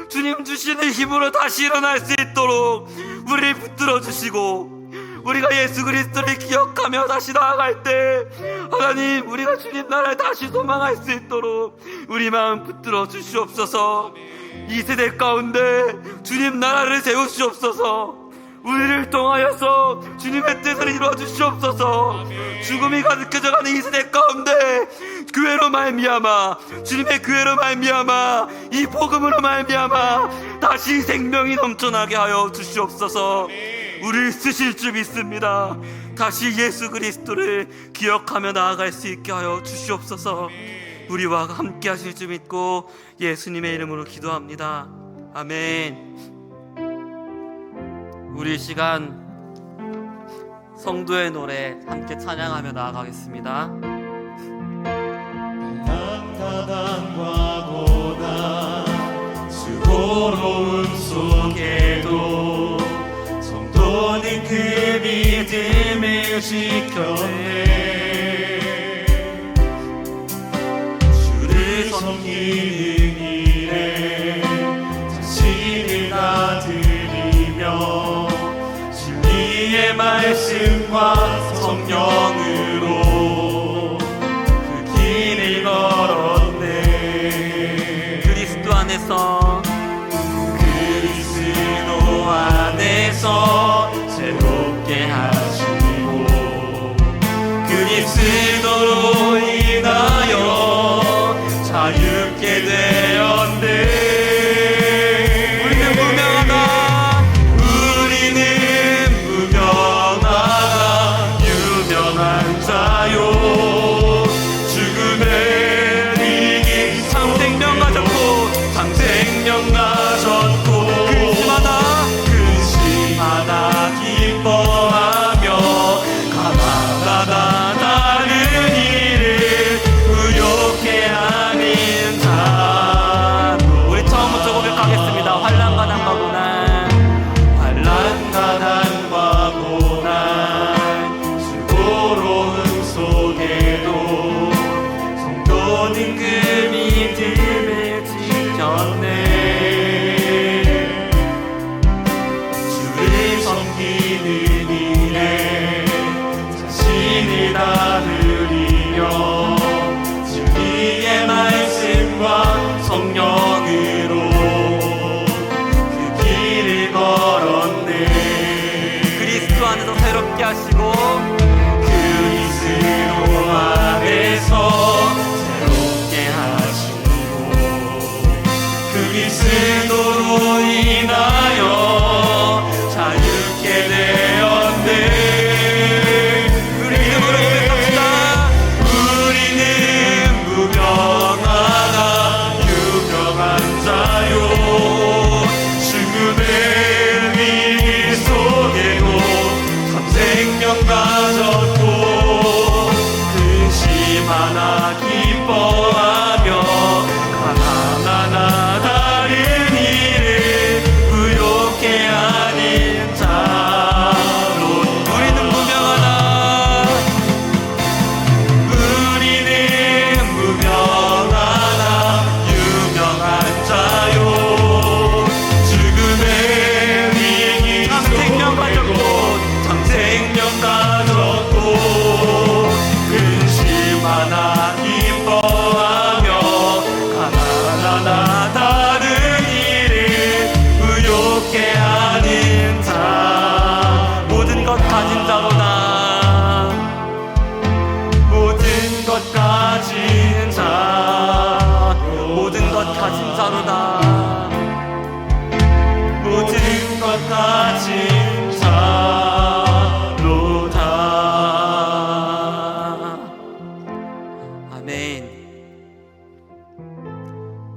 주님 주시는 힘으로 다시 일어날 수 있도록 우리를 붙들어 주시고, 우리가 예수 그리스도를 기억하며 다시 나아갈 때 하나님, 우리가 주님 나라를 다시 소망할 수 있도록 우리 마음 붙들어 주시옵소서. 이 세대 가운데 주님 나라를 세우시옵소서. 우리를 통하여서 주님의 뜻을 이루어 주시옵소서. 죽음이 가득해져가는 이 세대 가운데 교회로 말미암아, 주님의 교회로 말미암아, 이 복음으로 말미암아 다시 생명이 넘쳐나게 하여 주시옵소서. 우리를 쓰실 줄 믿습니다. 다시 예수 그리스도를 기억하며 나아갈 수 있게 하여 주시옵소서. 우리와 함께 하실 줄 믿고 예수님의 이름으로 기도합니다. 아멘. 우리 시간 성도의 노래 함께 찬양하며 나아가겠습니다. 난가단과 고난 수고로움 속에도 성도는 그 믿음을 지켰네. 주를 섬기는 일에 자신을 다 드리며 진리의 말씀과 성령으로 그 길을 걸었네. 그리스도 안에서 새롭게 하시고 그리스도로 인하여 자유케 되었네. 우리는 무명하다. 우리는 무명하다. 유명한 자요. 죽음을 이긴 상생명 가졌고 상생명 가졌고 근심하다 기뻐하며 가나다다 다른 일을 의욕해 하는 자. 우리 처음부터 고백하겠습니다. 환난과 난과 고난, 환난과 난과 고난 수고로움 속에도 성도는 그 믿음을 지켰네. 섬기는 일에 자신을 다 드리며 진리의 말씀과 성령으로 그 길을 걸었네. 그리스도 안에서 새롭게 하시고 그리스도 안에서 새롭게 하시고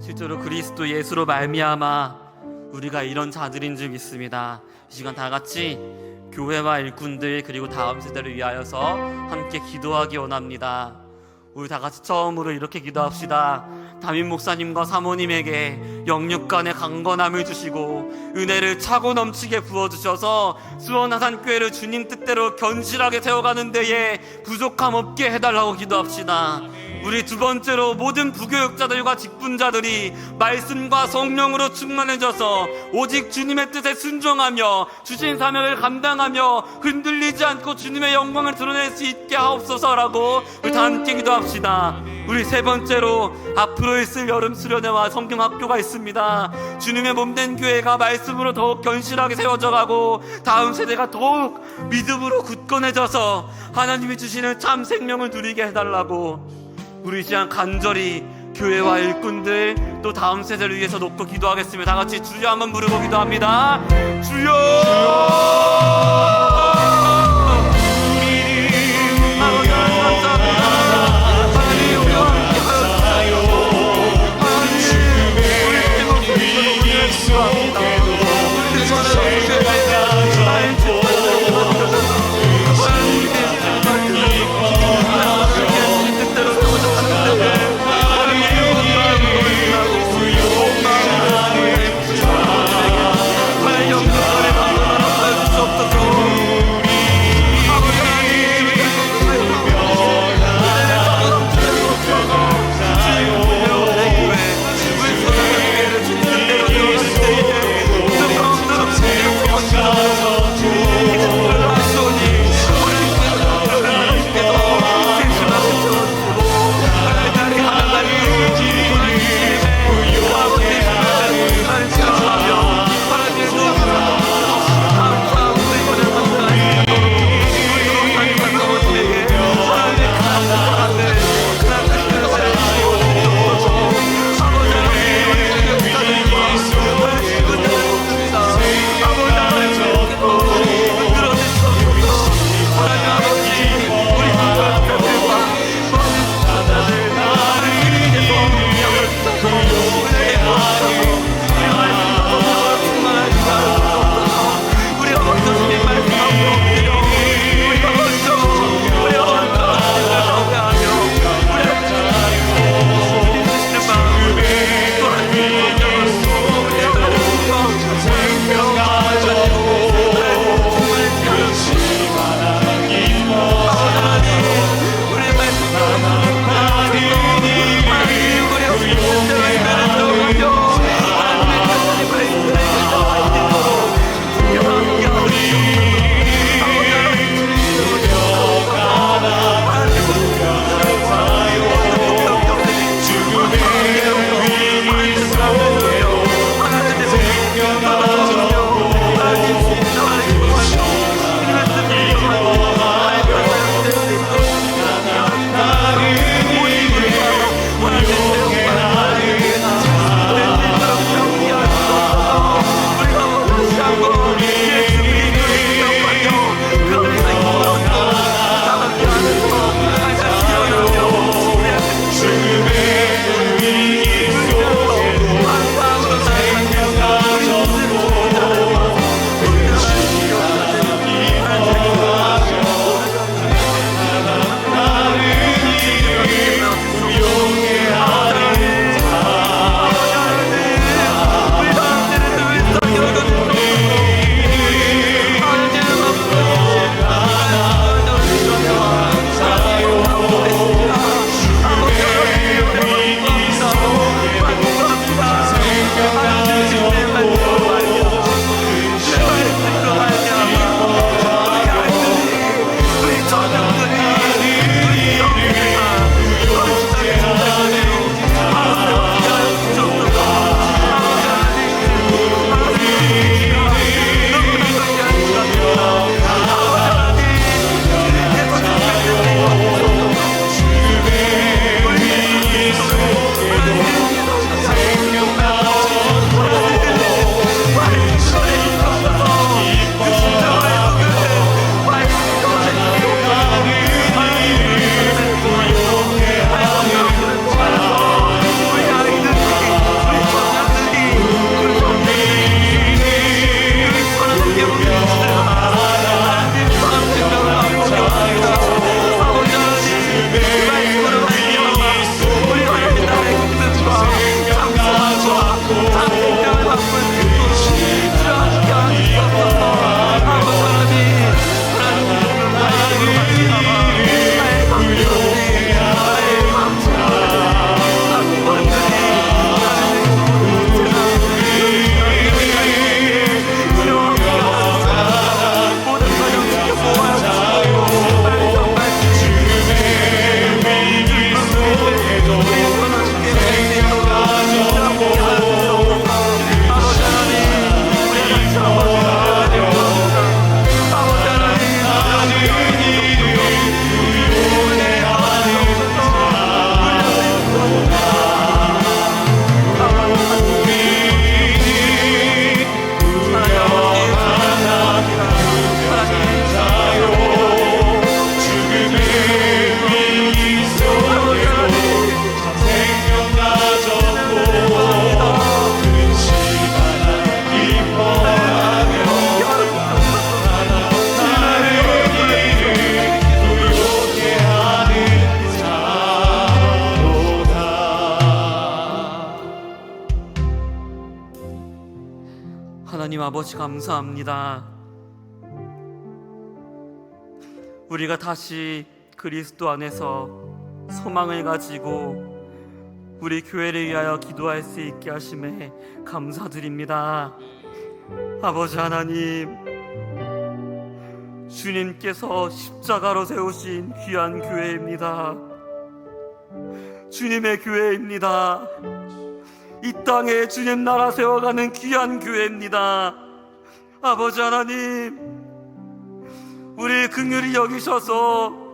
실제로 그리스도 예수로 말미암아 우리가 이런 자들인 줄 믿습니다. 이 시간 다 같이 교회와 일꾼들 그리고 다음 세대를 위하여서 함께 기도하기 원합니다. 우리 다 같이 처음으로 이렇게 기도합시다. 담임 목사님과 사모님에게 영육간의 강건함을 주시고 은혜를 차고 넘치게 부어주셔서 수원하산교회를 주님 뜻대로 견실하게 세워가는 데에 부족함 없게 해달라고 기도합시다. 우리 두 번째로 모든 부교육자들과 직분자들이 말씀과 성령으로 충만해져서 오직 주님의 뜻에 순종하며 주신 사명을 감당하며 흔들리지 않고 주님의 영광을 드러낼 수 있게 하옵소서라고 우리 다 함께 기도합시다. 우리 세 번째로 앞으로 있을 여름 수련회와 성경학교가 있습니다. 주님의 몸된 교회가 말씀으로 더욱 견실하게 세워져가고 다음 세대가 더욱 믿음으로 굳건해져서 하나님이 주시는 참 생명을 누리게 해달라고 우리 시간 간절히 교회와 일꾼들 또 다음 세대를 위해서 놓고 기도하겠습니다. 다 같이 주여 한번 부르고 기도합니다. 주여! 아버지 감사합니다. 하나님 우리와 함께 하여 주시옵소서. 하나님 우리 제목을 기도합니다. 하나님 아버지 감사합니다. 우리가 다시 그리스도 안에서 소망을 가지고 우리 교회를 위하여 기도할 수 있게 하심에 감사드립니다. 아버지 하나님, 주님께서 십자가로 세우신 귀한 교회입니다. 주님의 교회입니다. 이 땅에 주님 나라 세워가는 귀한 교회입니다. 아버지 하나님, 우리 긍휼히 여기셔서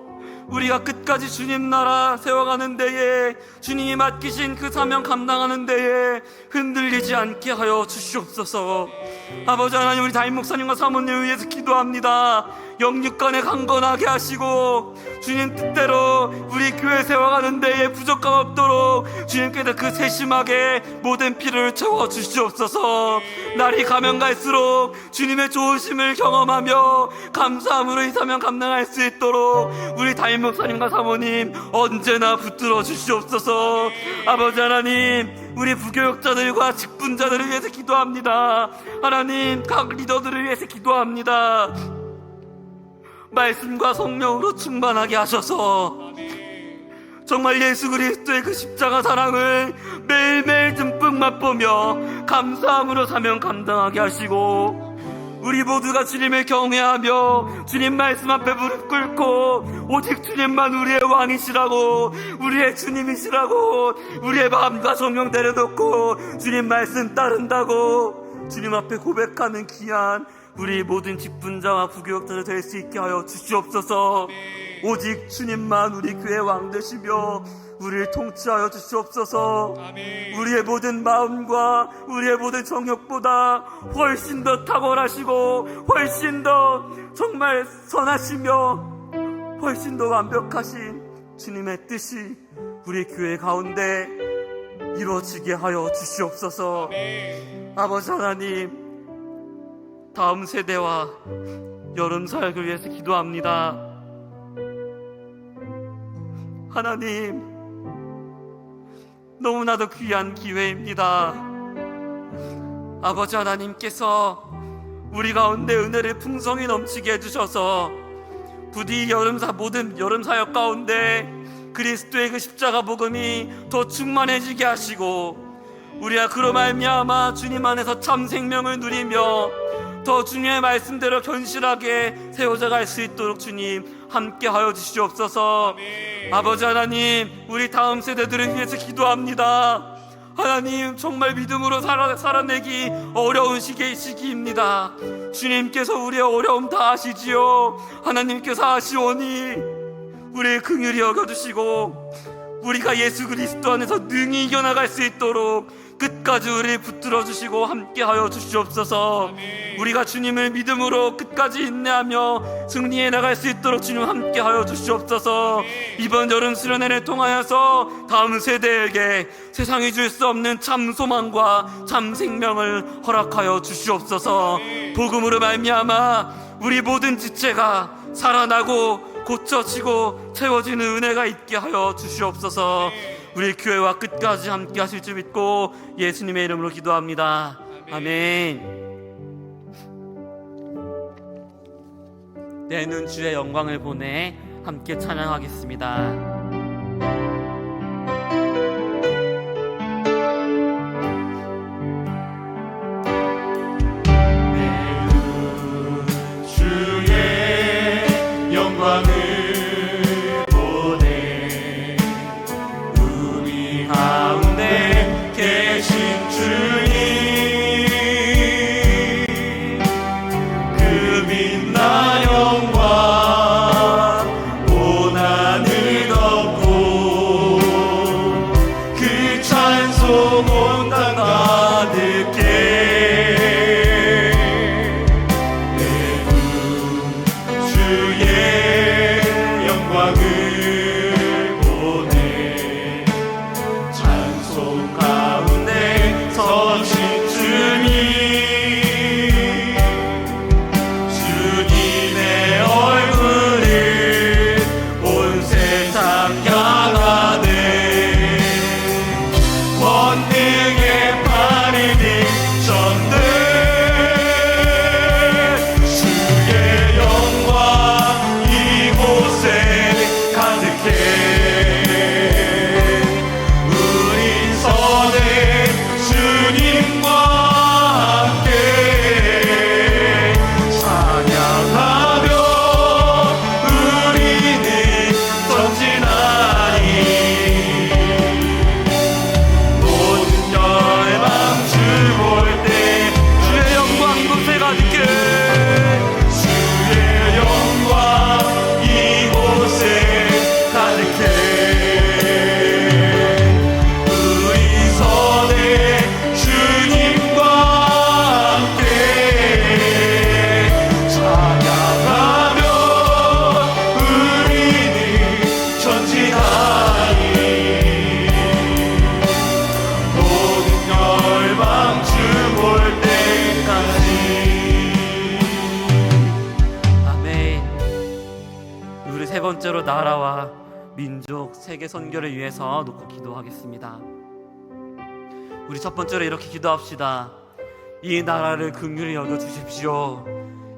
우리가 끝까지 주님 나라 세워가는 데에, 주님이 맡기신 그 사명 감당하는 데에 흔들리지 않게 하여 주시옵소서. 아버지 하나님, 우리 담임 목사님과 사모님을 위해서 기도합니다. 영육간에 강건하게 하시고 주님 뜻대로 우리 교회 세워가는 데에 부족함 없도록 주님께서 그 세심하게 모든 필요를 채워 주시옵소서. 날이 가면 갈수록 주님의 좋으심을 경험하며 감사함으로 이 사명 감당할 수 있도록 우리 담임 목사님과 사모님 언제나 붙들어 주시옵소서. 아버지 하나님, 우리 부교육자들과 직분자들을 위해서 기도합니다. 하나님, 각 리더들을 위해서 기도합니다. 말씀과 성령으로 충만하게 하셔서 정말 예수 그리스도의 그 십자가 사랑을 매일매일 듬뿍 맛보며 감사함으로 사명 감당하게 하시고, 우리 모두가 주님을 경외하며 주님 말씀 앞에 무릎 꿇고 오직 주님만 우리의 왕이시라고, 우리의 주님이시라고 우리의 마음과 성령 내려놓고 주님 말씀 따른다고 주님 앞에 고백하는 귀한 우리 모든 직분자와 부교육자들 될 수 있게 하여 주시옵소서. 오직 주님만 우리 교회 왕 되시며 우리를 통치하여 주시옵소서. 우리의 모든 마음과 우리의 모든 정욕보다 훨씬 더 탁월하시고 훨씬 더 정말 선하시며 훨씬 더 완벽하신 주님의 뜻이 우리 교회 가운데 이루어지게 하여 주시옵소서. 아버지 하나님, 다음 세대와 여름 사역을 위해서 기도합니다. 하나님, 너무나도 귀한 기회입니다. 아버지 하나님께서 우리 가운데 은혜를 풍성히 넘치게 해주셔서 부디 모든 여름 사역 가운데 그리스도의 그 십자가 복음이 더 충만해지게 하시고, 우리가 그로 말미암아 주님 안에서 참 생명을 누리며 더 주님의 말씀대로 견실하게 세워져 갈 수 있도록 주님 함께하여 주시옵소서. 아버지 하나님, 우리 다음 세대들을 위해서 기도합니다. 하나님, 정말 믿음으로 살아내기 어려운 시기입니다. 주님께서 우리의 어려움 다 아시지요. 하나님께서 아시오니 우리의 긍휼히 여겨주시고 우리가 예수 그리스도 안에서 능히 이겨나갈 수 있도록 끝까지 우리를 붙들어 주시고 함께하여 주시옵소서. 우리가 주님을 믿음으로 끝까지 인내하며 승리해 나갈 수 있도록 주님 함께하여 주시옵소서. 이번 여름 수련회를 통하여서 다음 세대에게 세상이 줄 수 없는 참 소망과 참 생명을 허락하여 주시옵소서. 복음으로 말미암아 우리 모든 지체가 살아나고 고쳐지고 채워지는 은혜가 있게 하여 주시옵소서. 우리 교회와 끝까지 함께 하실 줄 믿고 예수님의 이름으로 기도합니다. 아멘. 내는 주의 영광을 보내 함께 찬양하겠습니다. 권능의 파리니 전능 번째로 나라와 민족, 세계 선교를 위해서 놓고 기도하겠습니다. 우리 첫 번째로 이렇게 기도합시다. 이 나라를 긍휼히 여겨주십시오.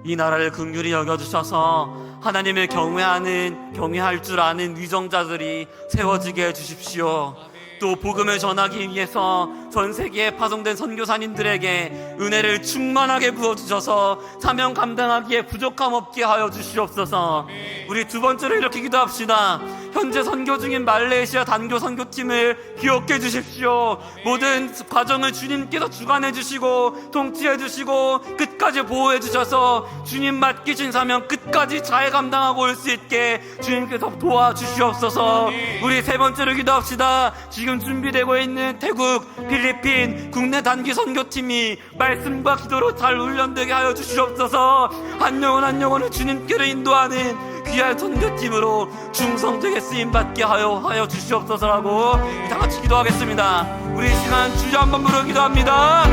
이 나라를 긍휼히 여겨주셔서 하나님을 경외할 줄 아는 위정자들이 세워지게 해주십시오. 또 복음을 전하기 위해서 전 세계에 파송된 선교사님들에게 은혜를 충만하게 부어주셔서 사명 감당하기에 부족함 없게 하여 주시옵소서. 우리 두 번째로 이렇게 기도합시다. 현재 선교 중인 말레이시아 단교 선교팀을 기억해 주십시오. 모든 과정을 주님께서 주관해 주시고 통치해 주시고 끝까지 보호해 주셔서 주님 맡기신 사명 끝까지 잘 감당하고 올 수 있게 주님께서 도와주시옵소서. 우리 세 번째로 기도합시다. 지금 준비되고 있는 태국, 필리핀 국내 단기 선교팀이 말씀과 기도로 잘 훈련되게 하여 주시옵소서. 한 영혼 한 영혼을 주님께로 인도하는 귀한 선교팀으로 충성되게 쓰임받게 하여 주시옵소서라고 다 같이 기도하겠습니다. 우리 이 시간 주여 한번 부르 기도합니다.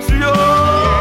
주여.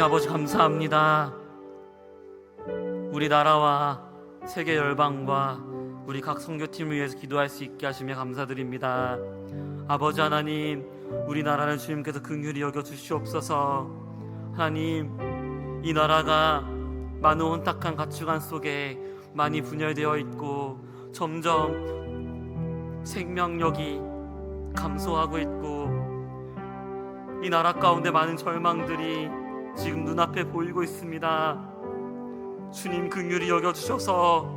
하나님 아버지 감사합니다. 우리나라와 세계 열방과 우리 각 선교팀을 위해서 기도할 수 있게 하시며 감사드립니다. 아버지 하나님, 우리나라는 주님께서 긍휼히 여겨 주시옵소서. 하나님, 이 나라가 많은 혼탁한 가치관 속에 많이 분열되어 있고 점점 생명력이 감소하고 있고 이 나라 가운데 많은 절망들이 지금 눈앞에 보이고 있습니다. 주님 긍휼히 여겨주셔서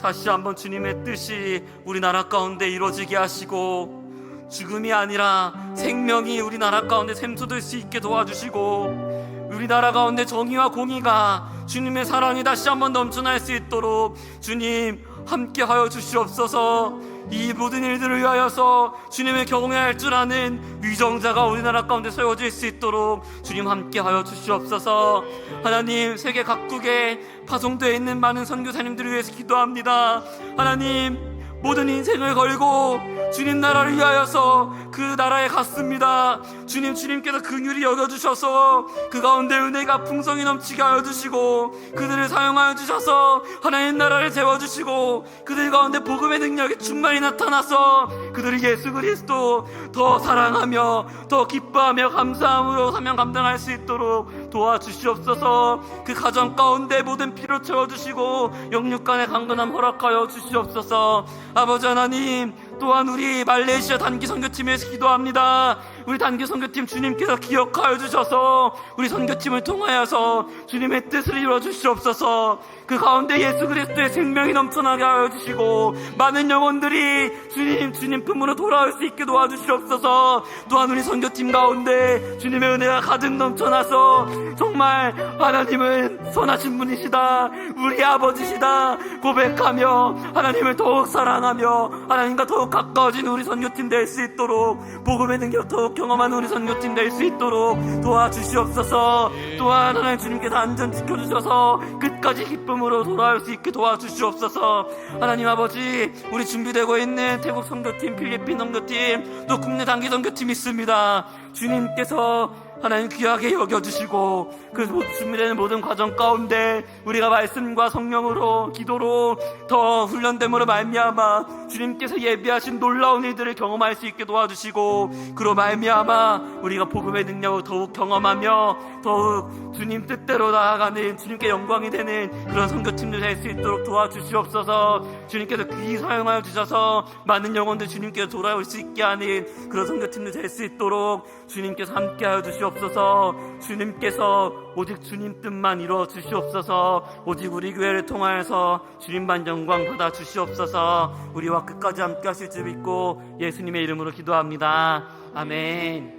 다시 한번 주님의 뜻이 우리나라 가운데 이루어지게 하시고 죽음이 아니라 생명이 우리나라 가운데 샘솟을 수 있게 도와주시고 우리나라 가운데 정의와 공의가 주님의 사랑이 다시 한번 넘쳐날 수 있도록 주님 함께하여 주시옵소서. 이 모든 일들을 위하여서 주님의 경외해야 할 줄 아는 위정자가 우리나라 가운데 세워질 수 있도록 주님 함께하여 주시옵소서. 하나님, 세계 각국에 파송되어 있는 많은 선교사님들을 위해서 기도합니다. 하나님, 모든 인생을 걸고 주님 나라를 위하여서 그 나라에 갔습니다. 주님께서 긍휼히 여겨주셔서 그 가운데 은혜가 풍성히 넘치게 하여 주시고 그들을 사용하여 주셔서 하나님 나라를 세워주시고 그들 가운데 복음의 능력이 충만히 나타나서 그들이 예수 그리스도 더 사랑하며 더 기뻐하며 감사함으로 사명 감당할 수 있도록 도와주시옵소서. 그 가정 가운데 모든 피로 채워주시고 영육간의 강건함 허락하여 주시옵소서. 아버지 하나님, 또한 우리 말레이시아 단기 선교팀에서 기도합니다. 우리 단기 선교팀 주님께서 기억하여 주셔서 우리 선교팀을 통하여서 주님의 뜻을 이루어 주시옵소서. 그 가운데 예수 그리스도의 생명이 넘쳐나게 하여 주시고 많은 영혼들이 주님 품으로 돌아올 수 있게 도와주시옵소서. 또한 우리 선교팀 가운데 주님의 은혜가 가득 넘쳐나서 정말 하나님은 선하신 분이시다, 우리 아버지시다 고백하며 하나님을 더욱 사랑하며 하나님과 더욱 가까워진 우리 선교팀 될 수 있도록 복음의 능력 더욱 경험한 우리 선교팀 될 수 있도록 도와주시옵소서. 또한 하나님 주님께서 안전 지켜주셔서 끝까지 기쁨으로 돌아올 수 있게 도와주시옵소서. 하나님 아버지, 우리 준비되고 있는 태국 선교팀, 필리핀 선교팀, 또 국내 단기 선교팀 있습니다. 주님께서 하나님 귀하게 여겨주시고 그 준비되는 모든 과정 가운데 우리가 말씀과 성령으로 기도로 더 훈련됨으로 말미암아 주님께서 예비하신 놀라운 일들을 경험할 수 있게 도와주시고 그로 말미암아 우리가 복음의 능력을 더욱 경험하며 더욱 주님 뜻대로 나아가는 주님께 영광이 되는 그런 선교팀들 될 수 있도록 도와주시옵소서. 주님께서 귀히 사용하여 주셔서 많은 영혼들 주님께서 돌아올 수 있게 하는 그런 선교팀들 될 수 있도록 주님께서 함께하여 주시옵소서. 주님께서 오직 주님 뜻만 이루어 주시옵소서. 오직 우리 교회를 통하여서 주님만 영광 받아 주시옵소서. 우리와 끝까지 함께 하실 줄 믿고 예수님의 이름으로 기도합니다. 아멘.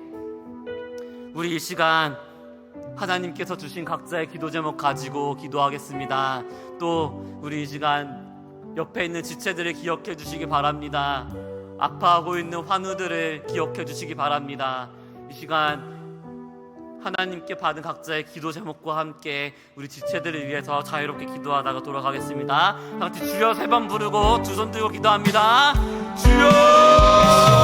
우리 이 시간 하나님께서 주신 각자의 기도 제목 가지고 기도하겠습니다. 또 우리 이 시간 옆에 있는 지체들을 기억해 주시기 바랍니다. 아파하고 있는 환우들을 기억해 주시기 바랍니다. 이 시간 하나님께 받은 각자의 기도 제목과 함께 우리 지체들을 위해서 자유롭게 기도하다가 돌아가겠습니다. 다 같이 주여 3번 부르고 두 손 들고 기도합니다. 주여!